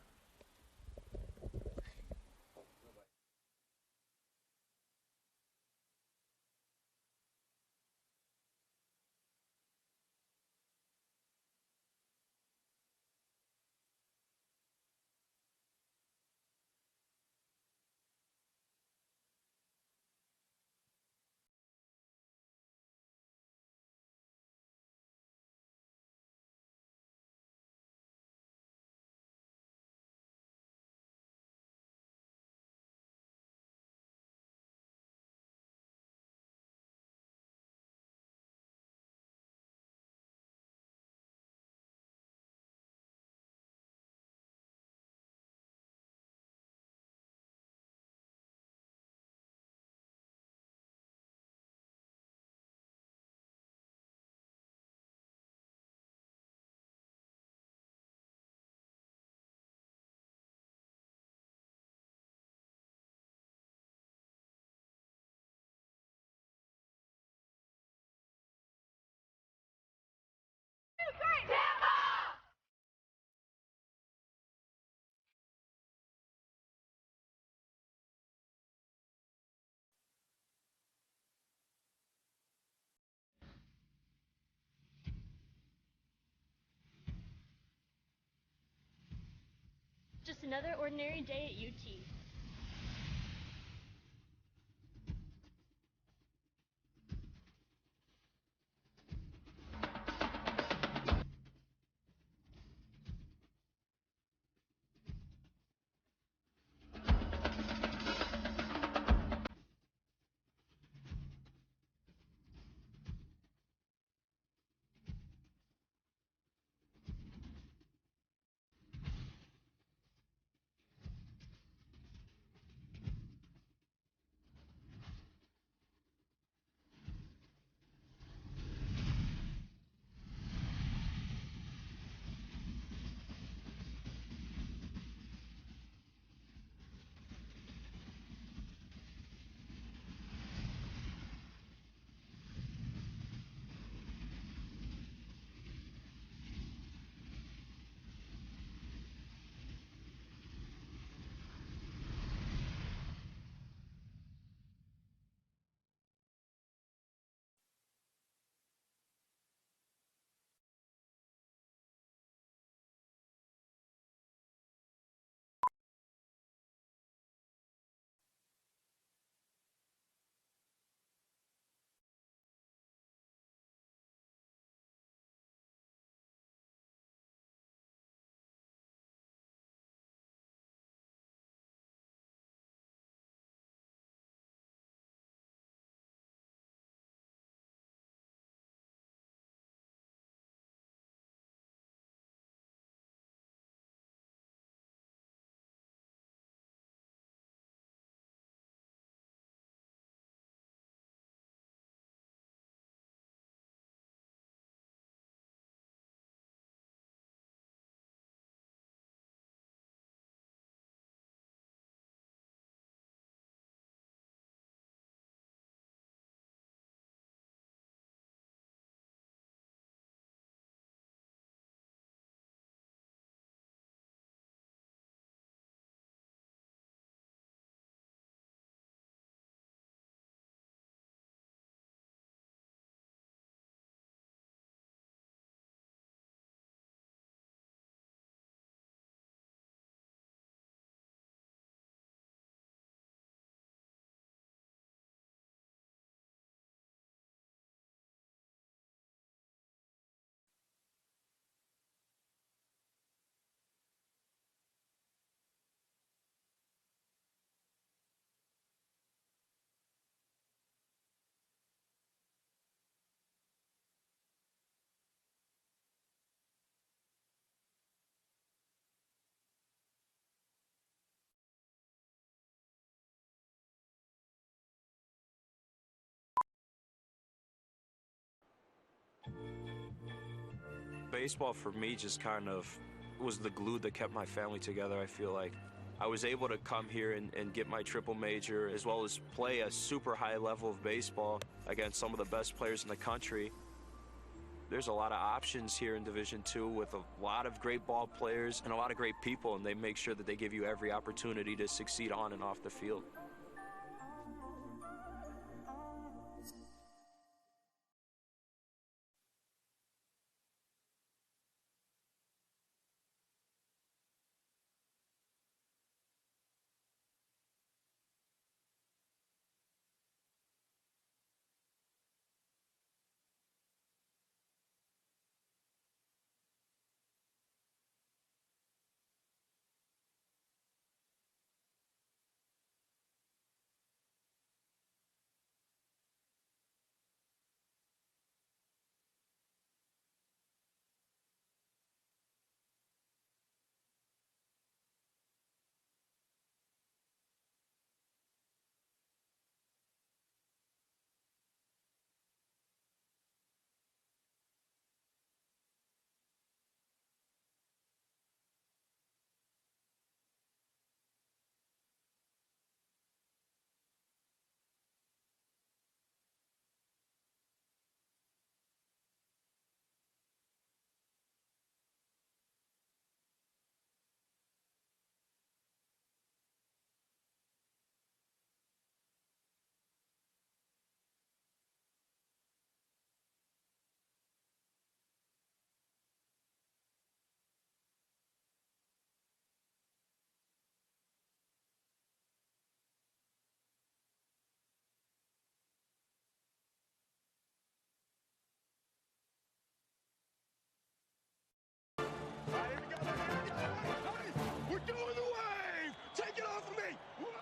[SPEAKER 3] Just another ordinary day at UT.
[SPEAKER 4] baseball for me just kind of was the glue that kept my family together. I feel like I was able to come here and get my triple major, as well as play a super high level of baseball against some of the best players in the country. There's a lot of options here in Division II with a lot of great ball players and a lot of great people, and they make sure that they give you every opportunity to succeed on and off the field.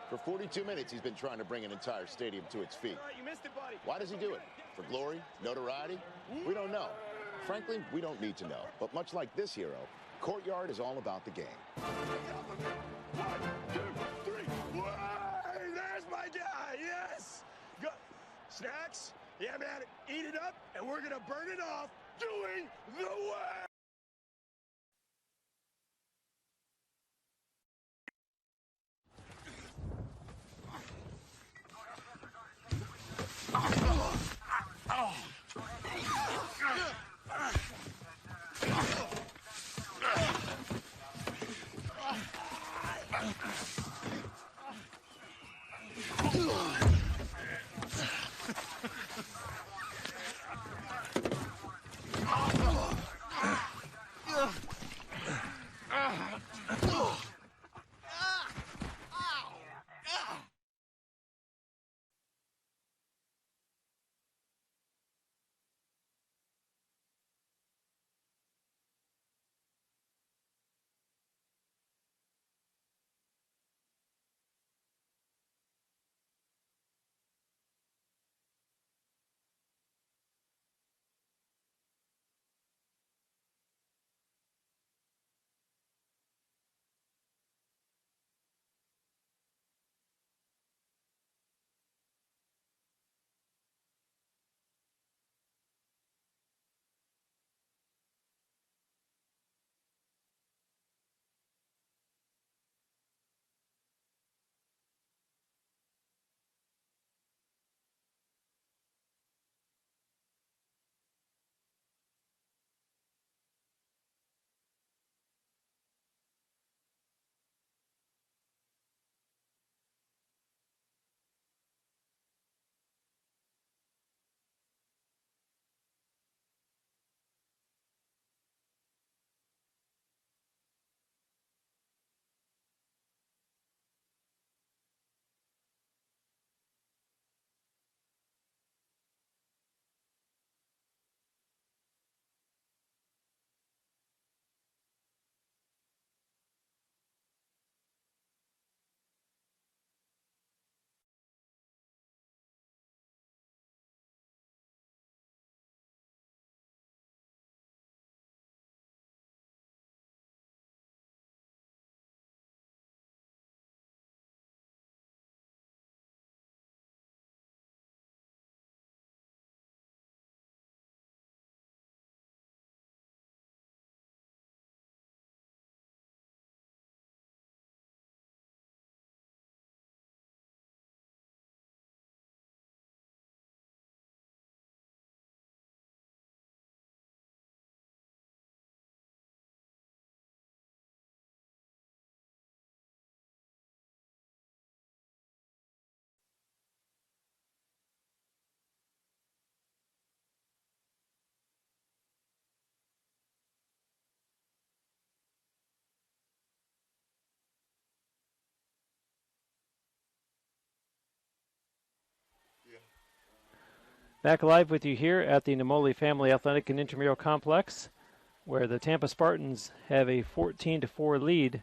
[SPEAKER 5] For 42 minutes, he's been trying to bring an entire stadium to its feet.
[SPEAKER 6] You missed it, buddy.
[SPEAKER 5] Why does he do it? For glory? Notoriety? We don't know. Frankly, we don't need to know. But much like this hero, Courtyard is all about the game.
[SPEAKER 6] 1, 2, 3. Whoa, there's my guy. Yes. Go. Snacks? Yeah, man. Eat it up, and we're going to burn it off doing the work.
[SPEAKER 1] Back live with you here at the Namoli Family Athletic and Intramural Complex, where the Tampa Spartans have a 14-4 lead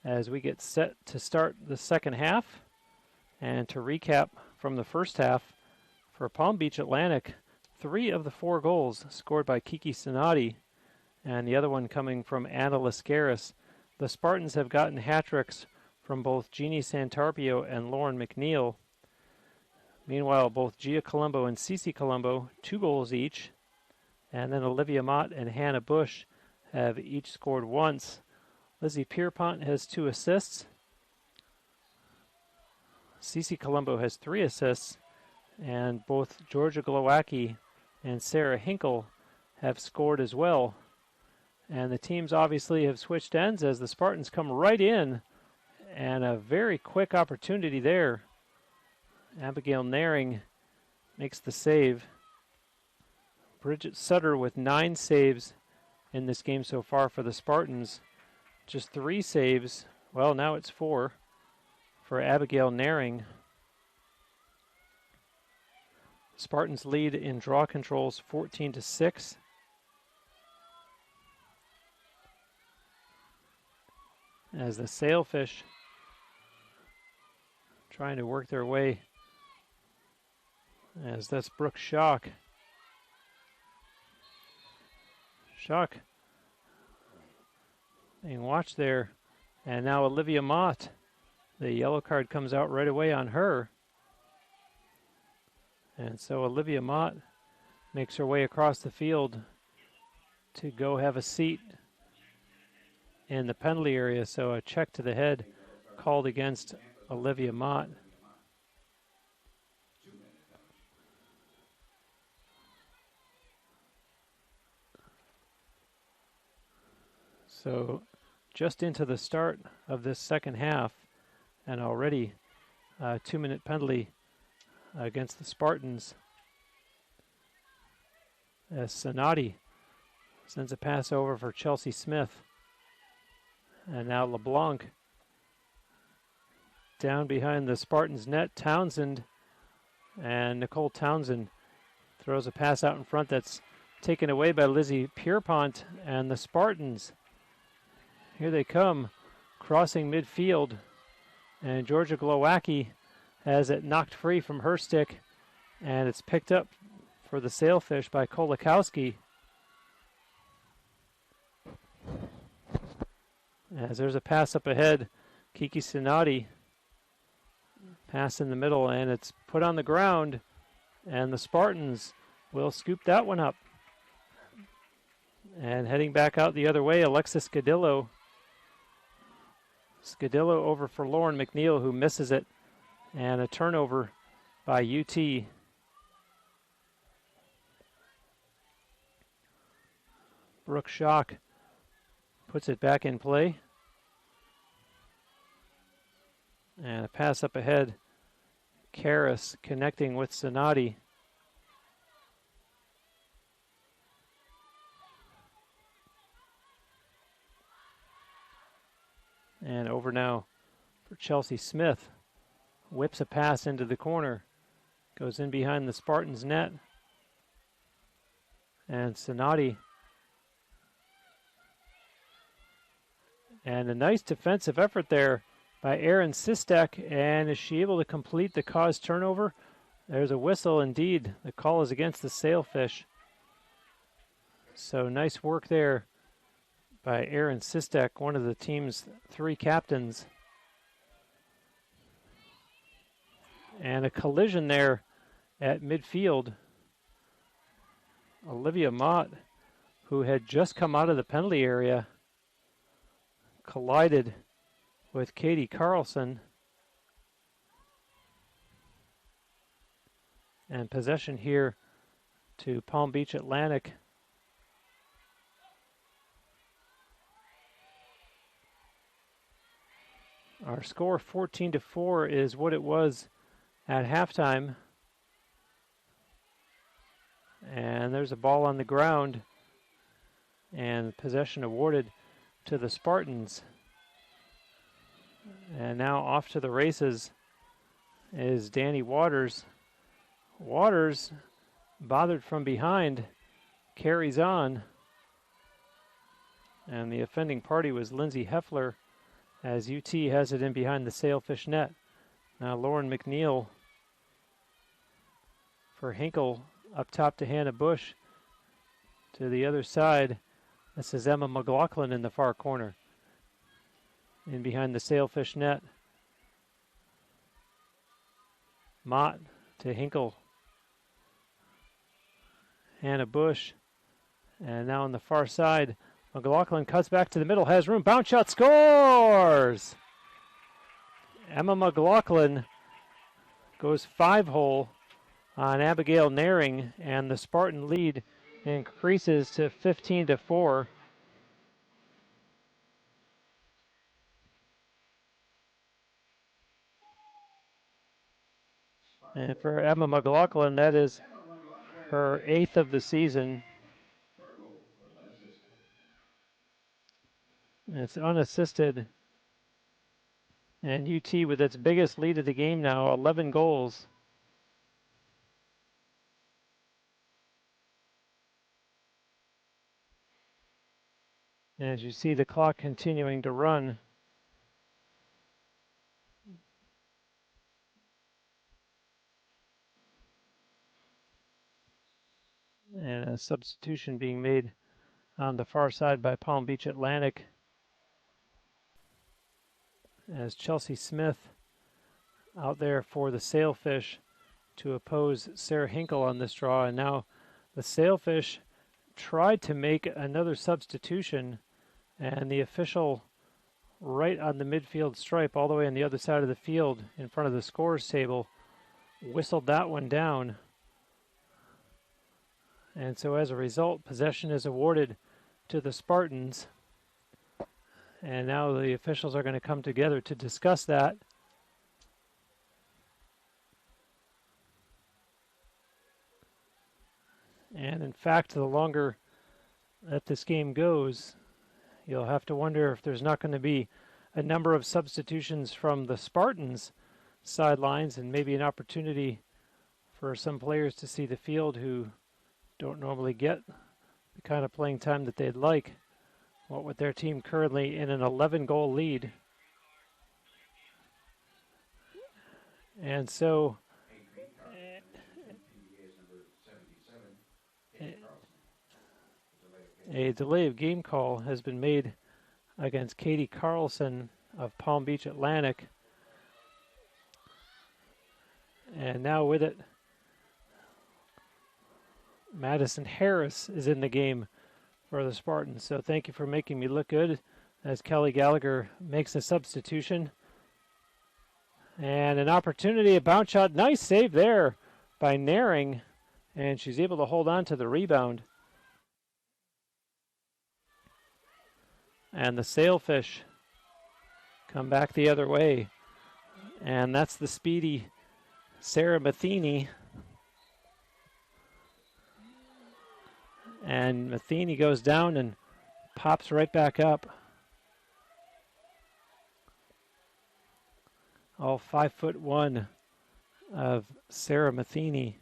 [SPEAKER 1] as we get set to start the second half. And to recap from the first half, for Palm Beach Atlantic, 3 of the 4 goals scored by Kiki Sinati, and the other one coming from Anna Lascaris. The Spartans have gotten hat-tricks from both Jeannie Santarpio and Lauren McNeil. Meanwhile, both Gia Colombo and Cece Colombo, 2 goals each. And then Olivia Mott and Hannah Bush have each scored once. Lizzie Pierpont has 2 assists. Cece Colombo has 3 assists. And both Georgia Glowacki and Sarah Hinkle have scored as well. And the teams obviously have switched ends as the Spartans come right in. And a very quick opportunity there. Abigail Naring makes the save. Bridget Sutter with 9 saves in this game so far for the Spartans. Just 3 saves. Well, now it's 4 for Abigail Naring. Spartans lead in draw controls 14-6. As the Sailfish trying to work their way, as that's Brooke Schock. Schock being watched there. And now Olivia Mott. The yellow card comes out right away on her. And so Olivia Mott makes her way across the field to go have a seat in the penalty area. So a check to the head called against Olivia Mott. So just into the start of this second half, and already a 2-minute penalty against the Spartans, as Sonati sends a pass over for Chelsea Smith. And now LeBlanc down behind the Spartans net. Townsend, and Nicole Townsend throws a pass out in front that's taken away by Lizzie Pierpont, and the Spartans, here they come, crossing midfield, and Georgia Glowacki has it knocked free from her stick, and it's picked up for the Sailfish by Kolakowski. As there's a pass up ahead, Kiki Sinati, pass in the middle, and it's put on the ground, and the Spartans will scoop that one up. And heading back out the other way, Alexis Scadillo. Scadillo over for Lauren McNeil, who misses it, and a turnover by UT. Brooke Schock puts it back in play. And a pass up ahead. Karras connecting with Sonati. And over now for Chelsea Smith. Whips a pass into the corner. Goes in behind the Spartans net. And Sonati. And a nice defensive effort there by Erin Sistek. And is she able to complete the caused turnover? There's a whistle indeed. The call is against the Sailfish. So nice work there by Erin Sistek, one of the team's 3 captains. And a collision there at midfield. Olivia Mott, who had just come out of the penalty area, collided with Katie Carlson. And possession here to Palm Beach Atlantic. Our score 14-4 is what it was at halftime. And there's a ball on the ground, and possession awarded to the Spartans. And now off to the races is Danny Waters. Waters bothered from behind, carries on. And the offending party was Lindsay Heffler, as UT has it in behind the Sailfish net. Now Lauren McNeil for Hinkle, up top to Hannah Bush. To the other side, this is Emma McLaughlin in the far corner, in behind the Sailfish net. Mott to Hinkle. Hannah Bush. And now on the far side, McLaughlin cuts back to the middle, has room, bounce shot, scores! Emma McLaughlin goes 5-hole on Abigail Naring, and the Spartan lead increases to 15-4. And for Emma McLaughlin, that is her 8th of the season. It's unassisted. And UT with its biggest lead of the game now, 11 goals. And as you see the clock continuing to run, and a substitution being made on the far side by Palm Beach Atlantic, as Chelsea Smith out there for the Sailfish to oppose Sarah Hinkle on this draw. And now the Sailfish tried to make another substitution, and the official right on the midfield stripe, all the way on the other side of the field in front of the scores table, whistled that one down. And so as a result, possession is awarded to the Spartans. And now the officials are going to come together to discuss that. And in fact, the longer that this game goes, you'll have to wonder if there's not going to be a number of substitutions from the Spartans sidelines, and maybe an opportunity for some players to see the field who don't normally get the kind of playing time that they'd like. What with their team currently in an 11-goal lead. And so a delay of game call has been made against Katie Carlson of Palm Beach Atlantic. And now with it, Madison Harris is in the game for the Spartans. So thank you for making me look good, as Kelly Gallagher makes a substitution. And an opportunity, a bounce shot. Nice save there by Naring, and she's able to hold on to the rebound. And the Sailfish come back the other way. And that's the speedy Sarah Matheny. And Matheny goes down and pops right back up. All 5'1" of Sarah Matheny.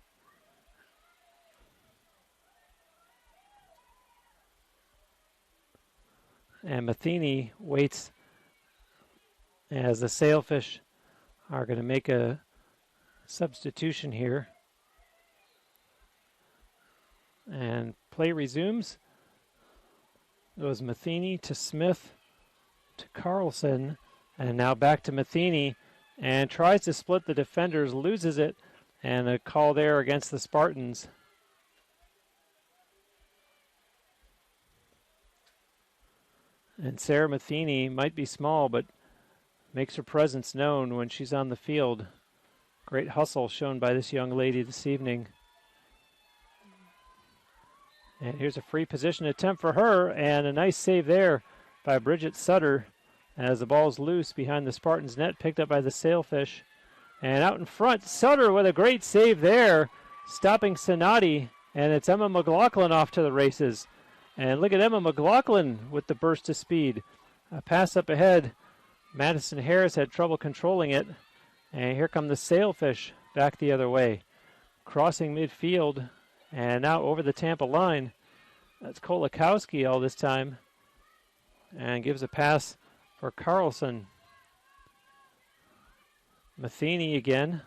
[SPEAKER 1] And Matheny waits as the Sailfish are going to make a substitution here. And play resumes. It was Matheny to Smith to Carlson, and now back to Matheny, and tries to split the defenders, loses it, and a call there against the Spartans. And Sarah Matheny might be small, but makes her presence known when she's on the field. Great hustle shown by this young lady this evening. And here's a free position attempt for her, and a nice save there by Bridget Sutter as the ball's loose behind the Spartans net, picked up by the Sailfish. And out in front, Sutter with a great save there, stopping Sonati, and it's Emma McLaughlin off to the races. And look at Emma McLaughlin with the burst of speed. A pass up ahead. Madison Harris had trouble controlling it. And here come the Sailfish back the other way. Crossing midfield, And now over the Tampa line. That's Kolakowski all this time. And gives a pass for Carlson. Matheny again.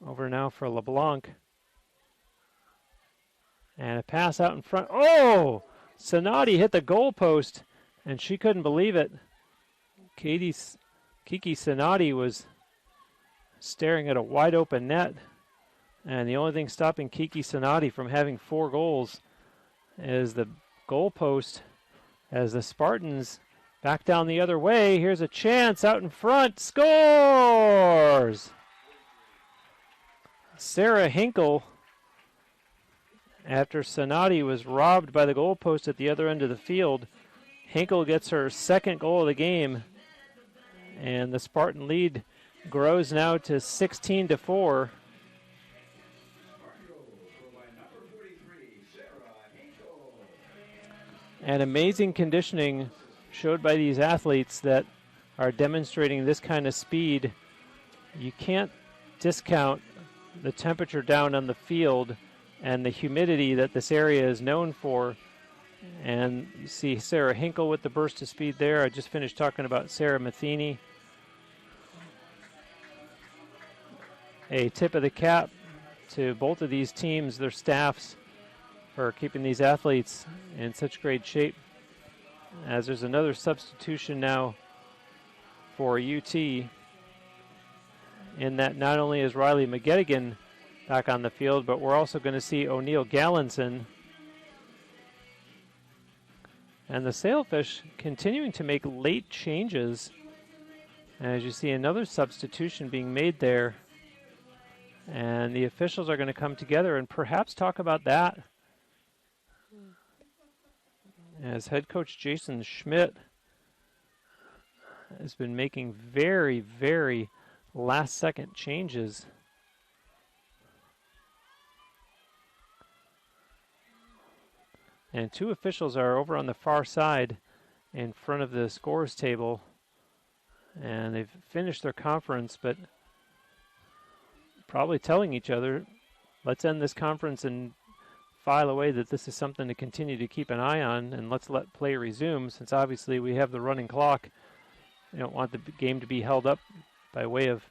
[SPEAKER 1] Over now for LeBlanc. And a pass out in front. Oh! Sonati hit the goalpost, and she couldn't believe it. Kiki Sonati was staring at a wide open net. And the only thing stopping Kiki Sonati from having 4 goals is the goalpost. As the Spartans back down the other way, here's a chance out in front. Scores! Sarah Hinkle, after Sonati was robbed by the goalpost at the other end of the field, Hinkle gets her 2nd goal of the game. And the Spartan lead grows now to 16-4. And amazing conditioning showed by these athletes that are demonstrating this kind of speed. You can't discount the temperature down on the field and the humidity that this area is known for. And you see Sarah Hinkle with the burst of speed there. I just finished talking about Sarah Matheny. A tip of the cap to both of these teams, their staffs, for keeping these athletes in such great shape. As there's another substitution now for UT, in that not only is Riley McGettigan back on the field, but we're also going to see O'Neill Gallinson. And the Sailfish continuing to make late changes. As you see another substitution being made there. And the officials are going to come together and perhaps talk about that. As head coach Jason Schmidt has been making very, very last-second changes. And 2 officials are over on the far side in front of the scores table. And they've finished their conference, but probably telling each other, let's end this conference and file away that this is something to continue to keep an eye on, and let's let play resume, since obviously we have the running clock. We don't want the game to be held up by way of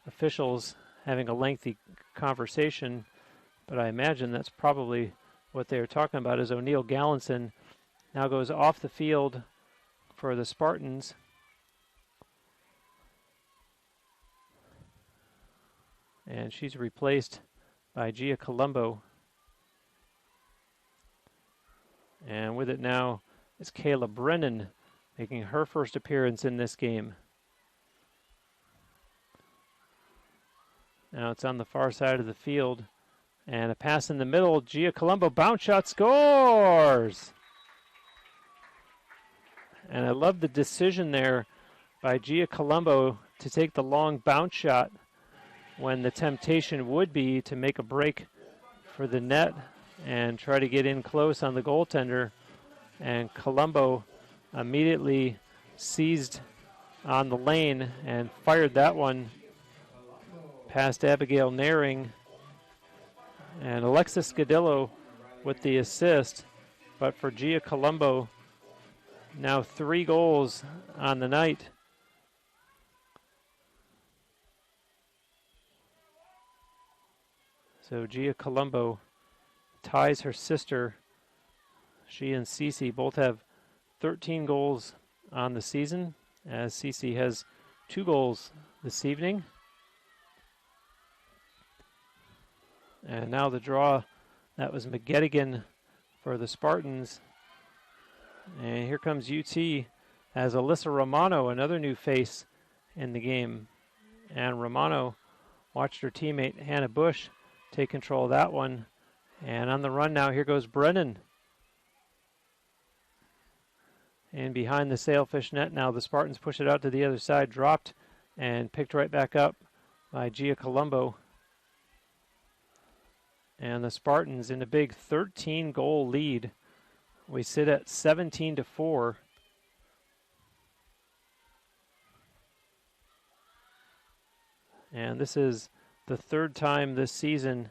[SPEAKER 1] officials having a lengthy conversation, but I imagine that's probably what they are talking about. As O'Neill Gallinson now goes off the field for the Spartans. And she's replaced by Gia Colombo. And with it now is Kayla Brennan making her first appearance in this game. Now it's on the far side of the field. And a pass in the middle. Gia Colombo, bounce shot, scores! And I love the decision there by Gia Colombo to take the long bounce shot when the temptation would be to make a break for the net and try to get in close on the goaltender. And Colombo immediately seized on the lane and fired that one past Abigail Naring. And Alexis Scadillo with the assist. But for Gia Colombo, now 3 goals on the night. So Gia Colombo ties her sister. She and Cece both have 13 goals on the season, as Cece has 2 goals this evening. And now the draw, that was McGettigan for the Spartans. And here comes UT as Alyssa Romano, another new face in the game. And Romano watched her teammate Hannah Bush take control of that one. And on the run now, here goes Brennan. And behind the Sailfish net now, the Spartans push it out to the other side, dropped and picked right back up by Gia Colombo. And the Spartans in a big 13-goal lead. We sit at 17-4. And this is the third time this season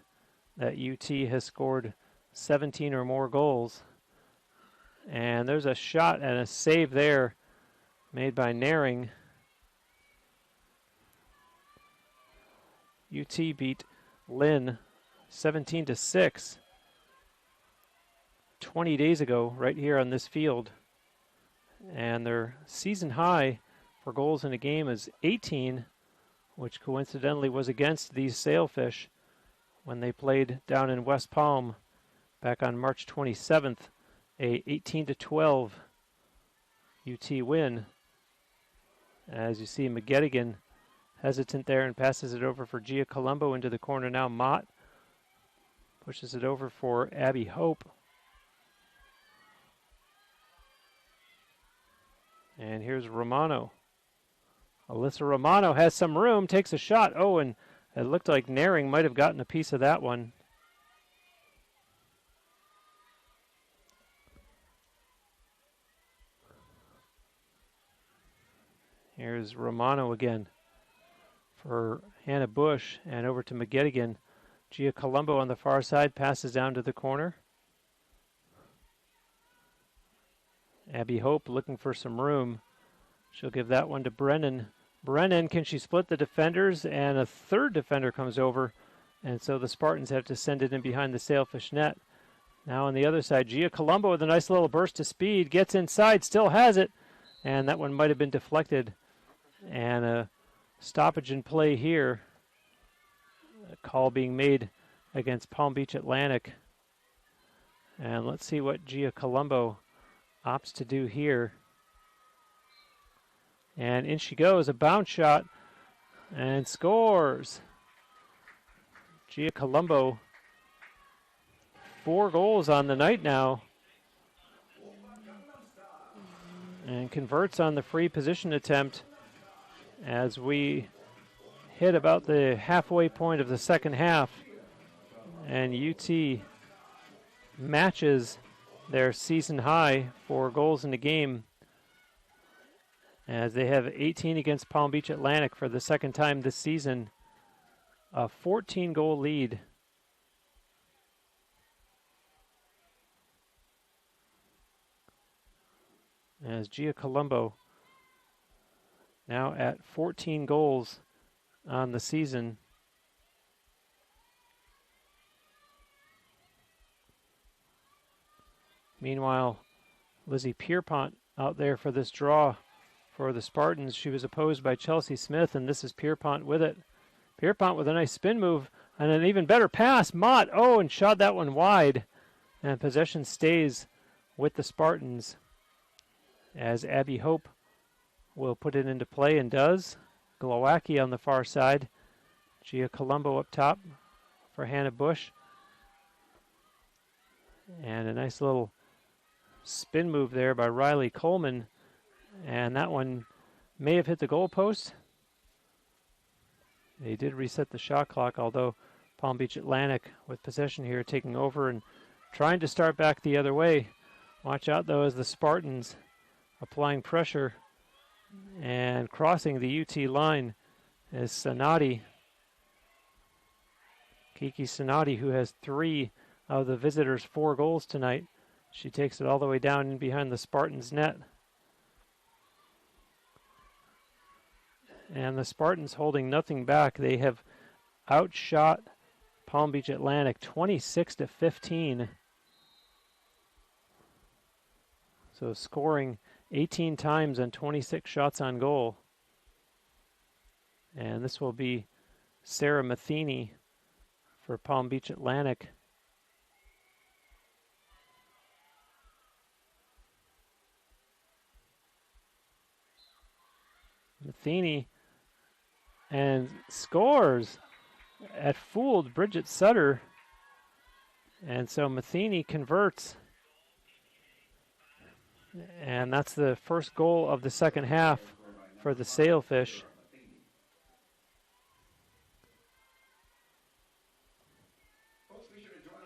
[SPEAKER 1] that UT has scored 17 or more goals. And there's a shot and a save there made by Naring. UT beat Lynn 17-6 20 days ago right here on this field. And their season high for goals in a game is 18, which coincidentally was against these Sailfish when they played down in West Palm back on March 27th, a 18-12 UT win. As you see, McGettigan hesitant there and passes it over for Gia Colombo into the corner now. Mott pushes it over for Abby Hope. And here's Romano. Alyssa Romano has some room, takes a shot. Oh, and it looked like Naring might have gotten a piece of that one. Here's Romano again for Hannah Bush, and over to McGettigan. Gia Colombo on the far side passes down to the corner. Abby Hope looking for some room. She'll give that one to Brennan. Brennan, can she split the defenders? And a third defender comes over, and so the Spartans have to send it in behind the Sailfish net. Now on the other side, Gia Colombo with a nice little burst of speed, gets inside, still has it, and that one might have been deflected. And a stoppage in play here. A call being made against Palm Beach Atlantic. And let's see what Gia Colombo opts to do here. And in she goes, a bounce shot, and scores. Gia Colombo, 4 goals on the night now. And converts on the free position attempt as we hit about the halfway point of the second half. And UT matches their season high for goals in the game as they have 18 against Palm Beach Atlantic for the second time this season. A 14-goal lead. As Gia Colombo now at 14 goals on the season. Meanwhile, Lizzie Pierpont out there for this draw for the Spartans. She was opposed by Chelsea Smith, and this is Pierpont with it. Pierpont with a nice spin move and an even better pass. Mott, oh, and shot that one wide. And possession stays with the Spartans as Abby Hope will put it into play and does. Glowacki on the far side. Gia Colombo up top for Hannah Bush. And a nice little spin move there by Riley Coleman. And that one may have hit the goalpost. They did reset the shot clock, although Palm Beach Atlantic with possession here taking over and trying to start back the other way. Watch out, though, as the Spartans applying pressure and crossing the UT line is Sanati. Kiki Sanati, who has 3 of the visitors' 4 goals tonight. She takes it all the way down in behind the Spartans' net. And the Spartans holding nothing back. They have outshot Palm Beach Atlantic 26-15. So scoring 18 times and 26 shots on goal. And this will be Sarah Matheny for Palm Beach Atlantic. Matheny and scores. At fooled Bridget Sutter. And so Matheny converts. And that's the first goal of the second half for the Sailfish.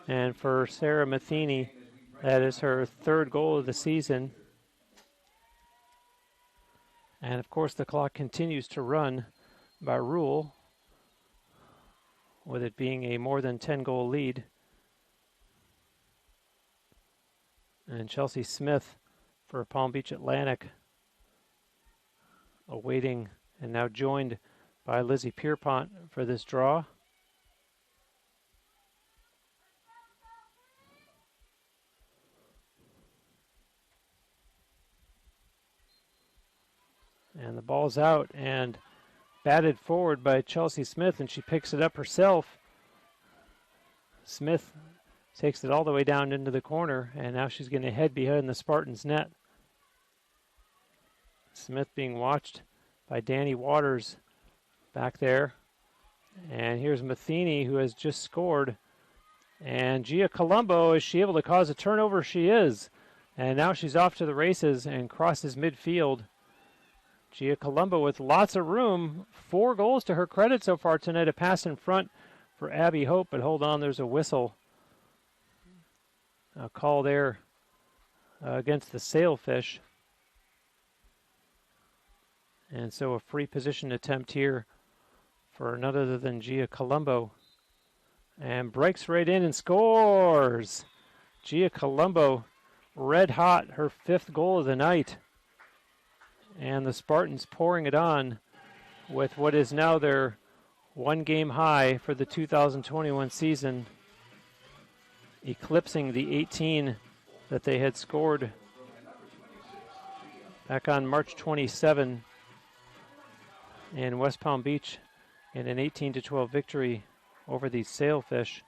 [SPEAKER 1] And for Sarah Matheny, that is her 3rd goal of the season. And of course the clock continues to run by rule. with it being a more than 10-goal lead. And Chelsea Smith for Palm Beach Atlantic awaiting, and now joined by Lizzie Pierpont for this draw. And the ball's out and batted forward by Chelsea Smith, and she picks it up herself. Smith takes it all the way down into the corner, and now she's going to head behind the Spartans' net. Smith being watched by Danny Waters back there. And here's Matheny, who has just scored. And Gia Colombo, is she able to cause a turnover? She is. And now she's off to the races and crosses midfield. Gia Colombo with lots of room. 4 goals to her credit so far tonight. A pass in front for Abby Hope, but hold on, there's a whistle. A call there against the Sailfish. And so a free position attempt here for none other than Gia Colombo. And breaks right in and scores. Gia Colombo, red hot, her 5th goal of the night. And the Spartans pouring it on with what is now their 1-game high for the 2021 season, eclipsing the 18 that they had scored back on March 27 in West Palm Beach in an 18-12 victory over the Sailfish.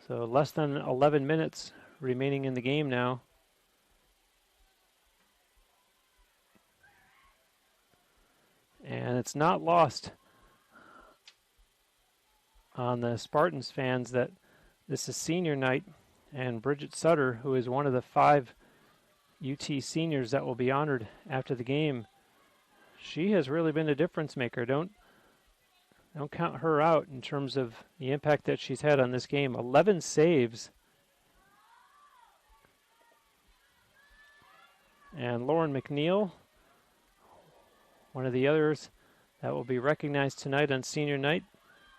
[SPEAKER 1] So less than 11 minutes remaining in the game now. And it's not lost on the Spartans fans that this is senior night, and Bridget Sutter, who is one of the 5 UT seniors that will be honored after the game, she has really been a difference maker. Don't count her out in terms of the impact that she's had on this game. 11 saves. And Lauren McNeil, one of the others that will be recognized tonight on senior night.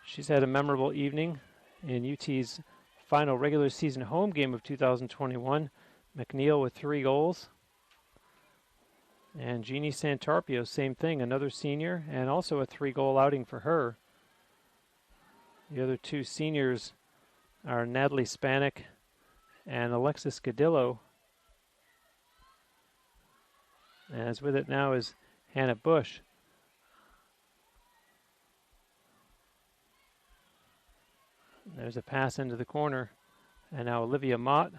[SPEAKER 1] She's had a memorable evening in UT's final regular season home game of 2021. McNeil with 3 goals. And Jeannie Santarpio, same thing, another senior, and also a 3-goal outing for her. The other 2 seniors are Natalie Spanik and Alexis Gadillo. And as with it now is Hannah Bush. There's a pass into the corner. And now Olivia Mott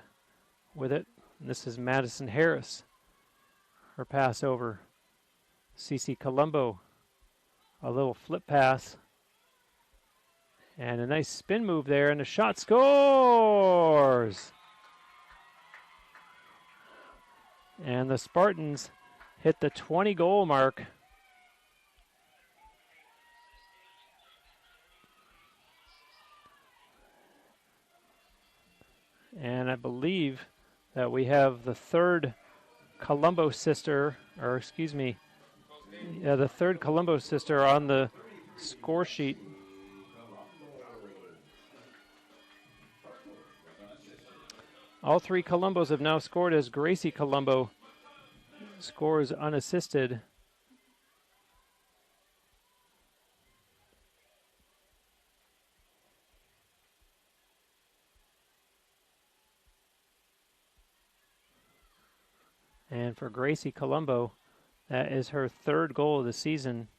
[SPEAKER 1] with it. And this is Madison Harris. Her pass over. Cece Colombo. A little flip pass. And a nice spin move there. And a shot scores! And the Spartans hit the 20-goal mark. And I believe that we have the third Colombo sister, or excuse me, the third Colombo sister on the score sheet. All 3 Colombos have now scored as Gracie Colombo scores unassisted. And for Gracie Colombo, that is her 3rd goal of the season.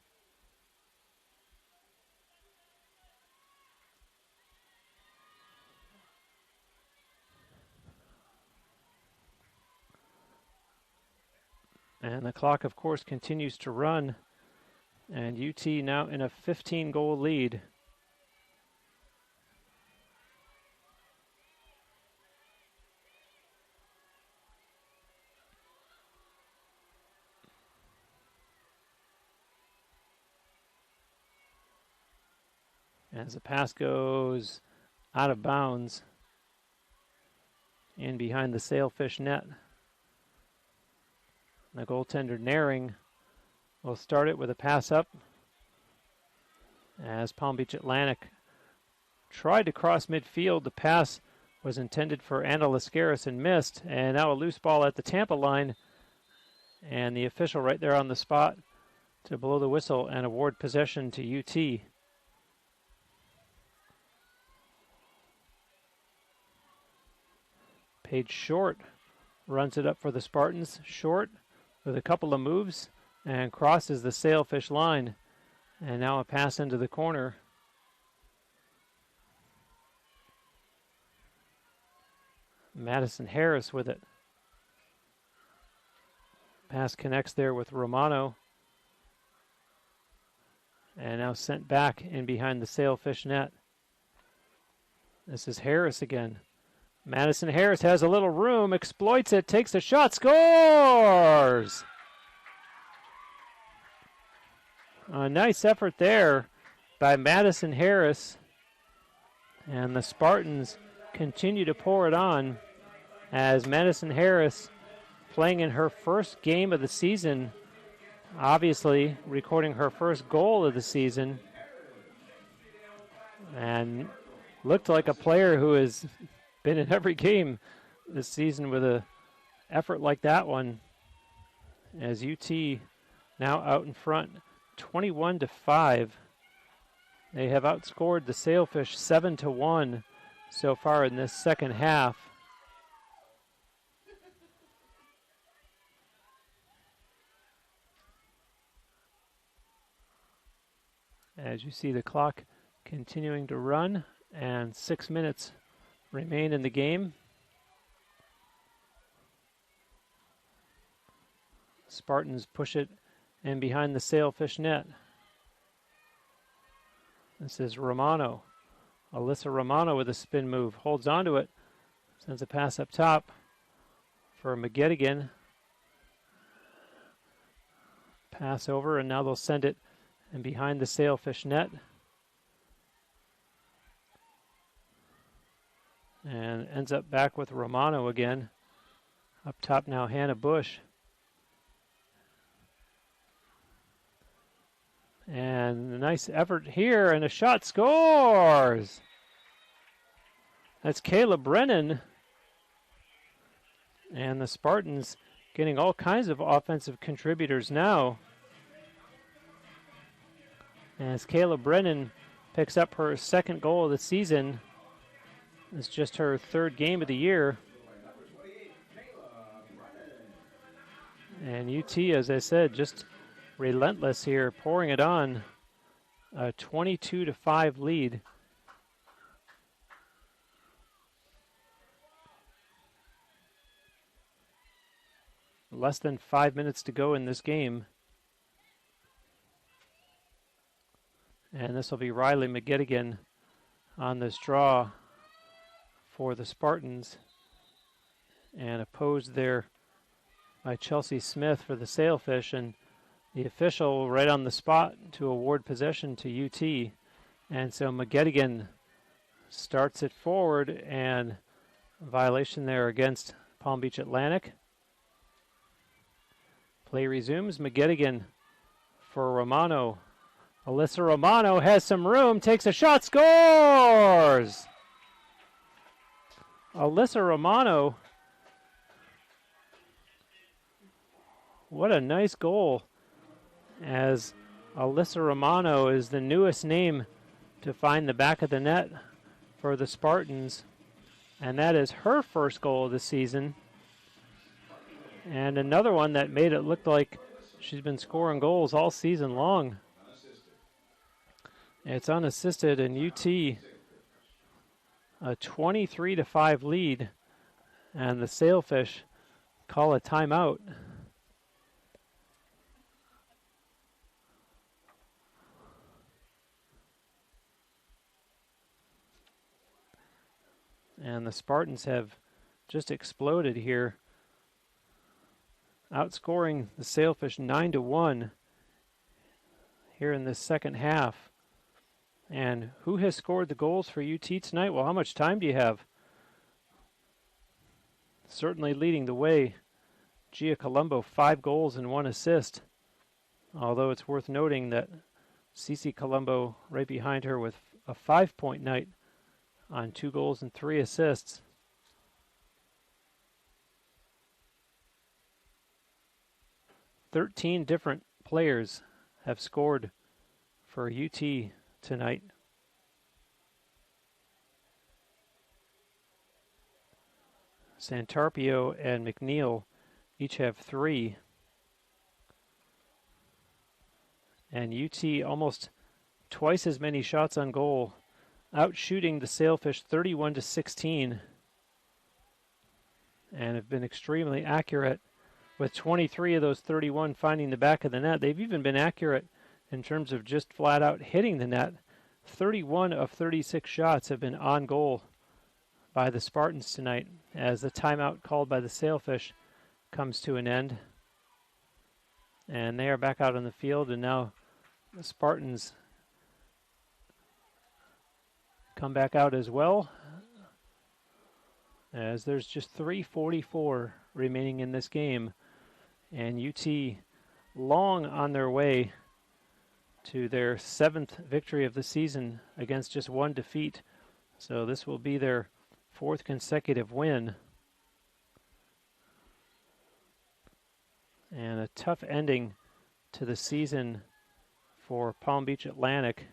[SPEAKER 1] And the clock, of course, continues to run. And UT now in a 15-goal lead. As the pass goes out of bounds in behind the Sailfish net. The goaltender Naring will start it with a pass up as Palm Beach Atlantic tried to cross midfield. The pass was intended for Anna Lascaris and missed, and now a loose ball at the Tampa line, and the official right there on the spot to blow the whistle and award possession to UT. Paige Short runs it up for the Spartans. Short with a couple of moves and crosses the Sailfish line. And now a pass into the corner. Madison Harris with it. Pass connects there with Romano. And now sent back in behind the Sailfish net. This is Harris again. Madison Harris has a little room, exploits it, takes a shot, scores! A nice effort there by Madison Harris. And the Spartans continue to pour it on as Madison Harris, playing in her first game of the season, obviously recording her first goal of the season, and looked like a player who has been in every game this season with an effort like that one, as UT now out in front 21-5. They have outscored the Sailfish 7-1 so far in this second half. As you see the clock continuing to run, and 6 minutes remain in the game. Spartans push it in behind the Sailfish net. This is Romano. Alyssa Romano with a spin move. Holds onto it. Sends a pass up top for McGettigan. Pass over, and now they'll send it in behind the Sailfish net. And ends up back with Romano again. Up top now, Hannah Bush. And a nice effort here, and a shot, scores! That's Kayla Brennan. And the Spartans getting all kinds of offensive contributors now, as Kayla Brennan picks up her second goal of the season. It's just her third game of the year. And UT, as I said, just relentless here, pouring it on. A 22-5 lead. Less than 5 minutes to go in this game. And this will be Riley McGettigan on this draw for the Spartans. And opposed there by Chelsea Smith for the Sailfish. And the official right on the spot to award possession to UT. And so McGettigan starts it forward, and violation there against Palm Beach Atlantic. Play resumes. McGettigan for Romano. Alyssa Romano has some room, takes a shot, scores! Alyssa Romano. What a nice goal, as Alyssa Romano is the newest name to find the back of the net for the Spartans. And that is her first goal of the season. And another one that made it look like she's been scoring goals all season long. It's unassisted, and UT a 23-5 lead, and the Sailfish call a timeout. And the Spartans have just exploded here, outscoring the Sailfish 9-1 here in this second half. And who has scored the goals for UT tonight? Well, how much time do you have? Certainly leading the way, Gia Colombo, 5 goals and 1 assist. Although it's worth noting that Cece Colombo right behind her with a 5-point night on 2 goals and 3 assists. "13 different players have scored for UT tonight. Santarpio and McNeil each have 3. And UT almost twice as many shots on goal, outshooting the Sailfish 31-16, and have been extremely accurate, with 23 of those 31 finding the back of the net. They've even been accurate in terms of just flat out hitting the net. 31 of 36 shots have been on goal by the Spartans tonight, as the timeout called by the Sailfish comes to an end. And they are back out on the field, and now the Spartans come back out as well, as there's just 3:44 remaining in this game, and UT long on their way to their 7th victory of the season against just 1 defeat. So this will be their 4th consecutive win. And a tough ending to the season for Palm Beach Atlantic,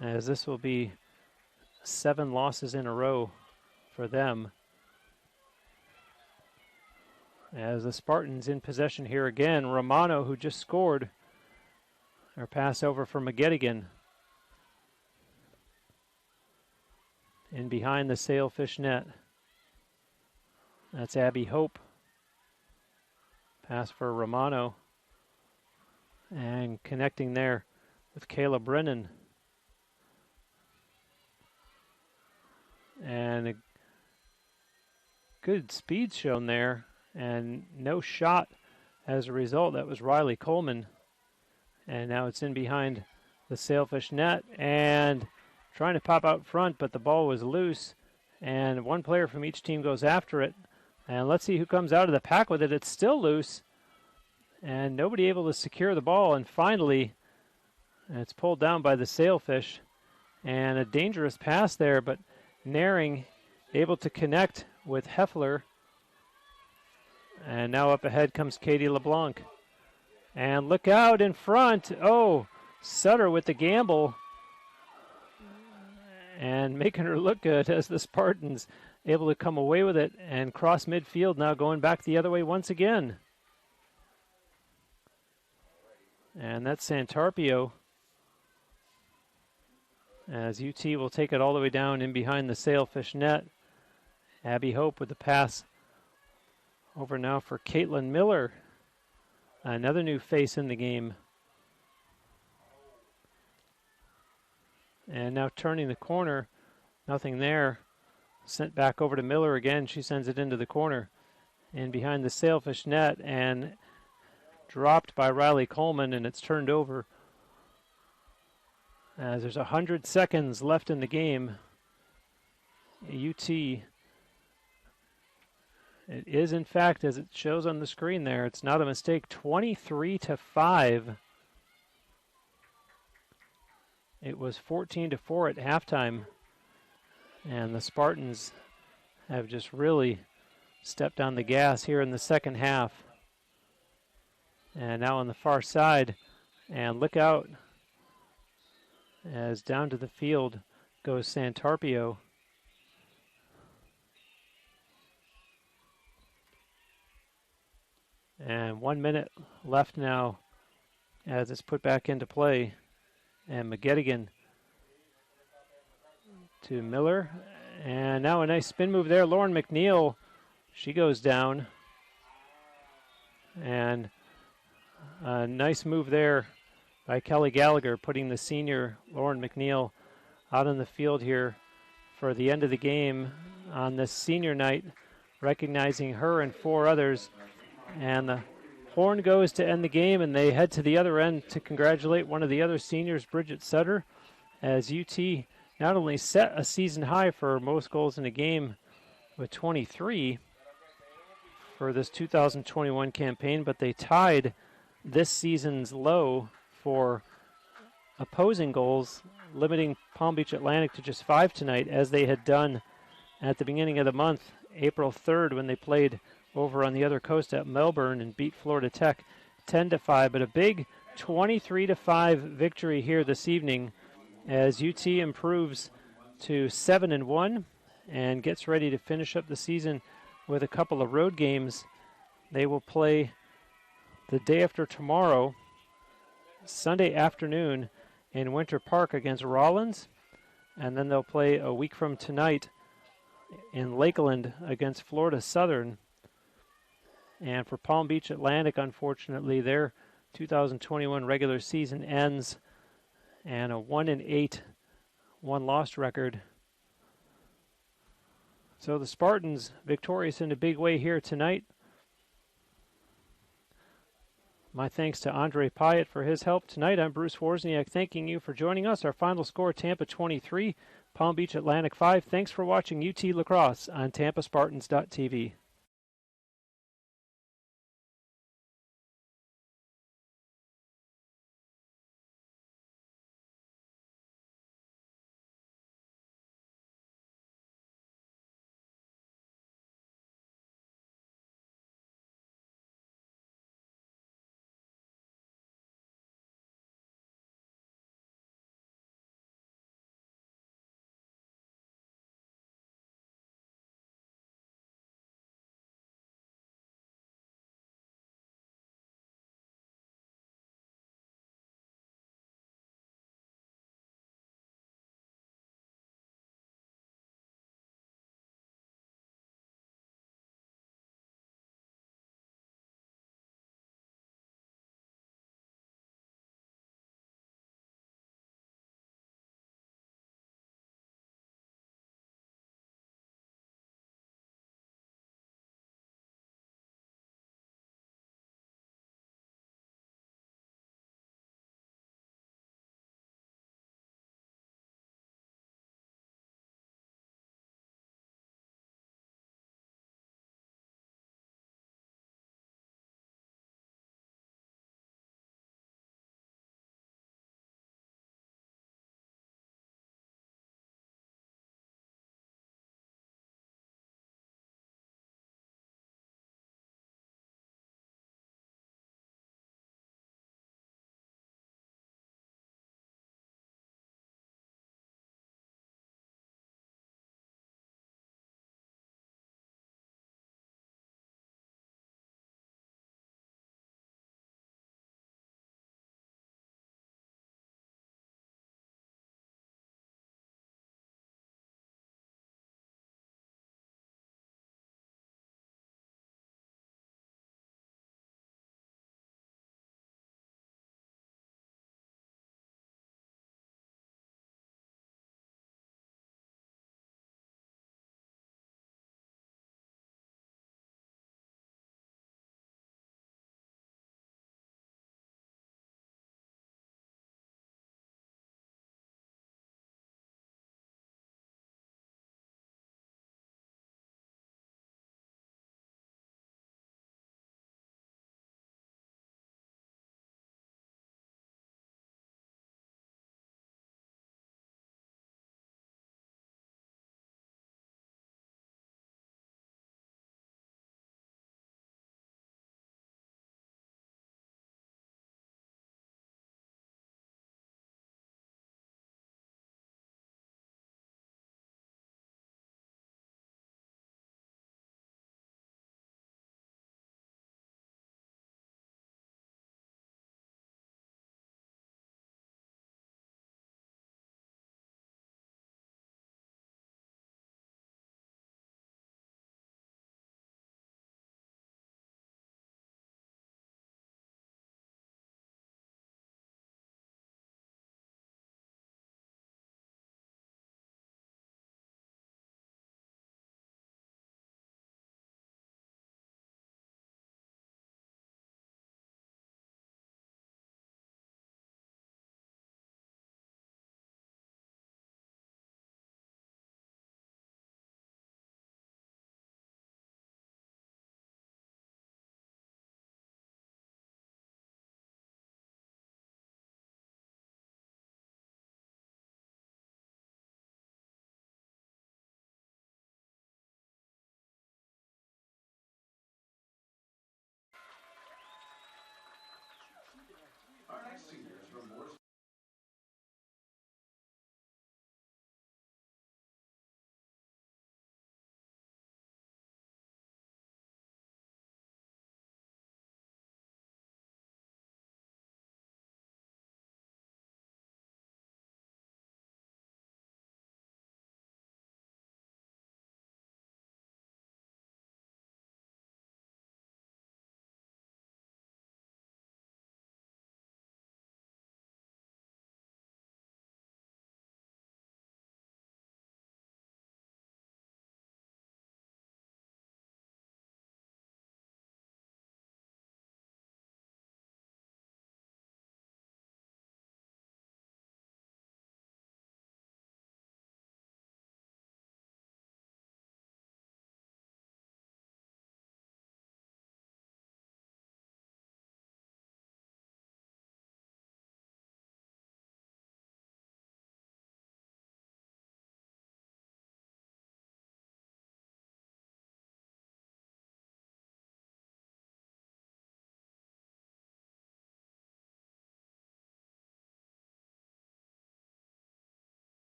[SPEAKER 1] as this will be 7 losses in a row for them. As the Spartans in possession here again, Romano, who just scored, or pass over for McGettigan. In behind the Sailfish net. That's Abby Hope. Pass for Romano. And connecting there with Kayla Brennan. And a good speed shown there, and no shot as a result. That was Riley Coleman. And now it's in behind the Sailfish net, and trying to pop out front, but the ball was loose, and one player from each team goes after it. And let's see who comes out of the pack with it. It's still loose, and nobody able to secure the ball, and finally it's pulled down by the Sailfish. And a dangerous pass there, but Naring able to connect with Heffler. And now up ahead comes Katie LeBlanc. And look out in front. Oh, Sutter with the gamble. And making her look good as the Spartans able to come away with it and cross midfield, now going back the other way once again. And that's Santarpio, as UT will take it all the way down in behind the Sailfish net. Abby Hope with the pass over now for Caitlin Miller, another new face in the game. And now turning the corner, nothing there. Sent back over to Miller again. She sends it into the corner in behind the Sailfish net and dropped by Riley Coleman, and it's turned over. As there's 100 seconds left in the game. UT, it is in fact, as it shows on the screen there, it's not a mistake, 23-5. It was 14-4 at halftime, and the Spartans have just really stepped on the gas here in the second half. And now on the far side, and look out, as down to the field goes Santarpio. And 1 minute left now as it's put back into play. And McGettigan to Miller. And now a nice spin move there. Lauren McNeil, she goes down. And a nice move there by Kelly Gallagher, putting the senior Lauren McNeil out on the field here for the end of the game on this senior night, recognizing her and 4 others. And the horn goes to end the game, and they head to the other end to congratulate one of the other seniors, Bridget Sutter, as UT not only set a season high for most goals in a game with 23 for this 2021 campaign, but they tied this season's low for opposing goals, limiting Palm Beach Atlantic to just 5 tonight, as they had done at the beginning of the month, April 3rd, when they played over on the other coast at Melbourne and beat Florida Tech 10-5. But a big 23-5 victory here this evening as UT improves to 7-1 and gets ready to finish up the season with a couple of road games. They will play the day after tomorrow, Sunday afternoon, in Winter Park against Rollins, and then they'll play a week from tonight in Lakeland against Florida Southern. And for Palm Beach Atlantic, unfortunately, their 2021 regular season ends and a 1-8 one-loss record. So the Spartans victorious in a big way here tonight. My thanks to Andre Pyatt for his help tonight. I'm Bruce Wozniak, thanking you for joining us. Our final score, Tampa 23, Palm Beach Atlantic 5. Thanks for watching UT Lacrosse on TampaSpartans.tv.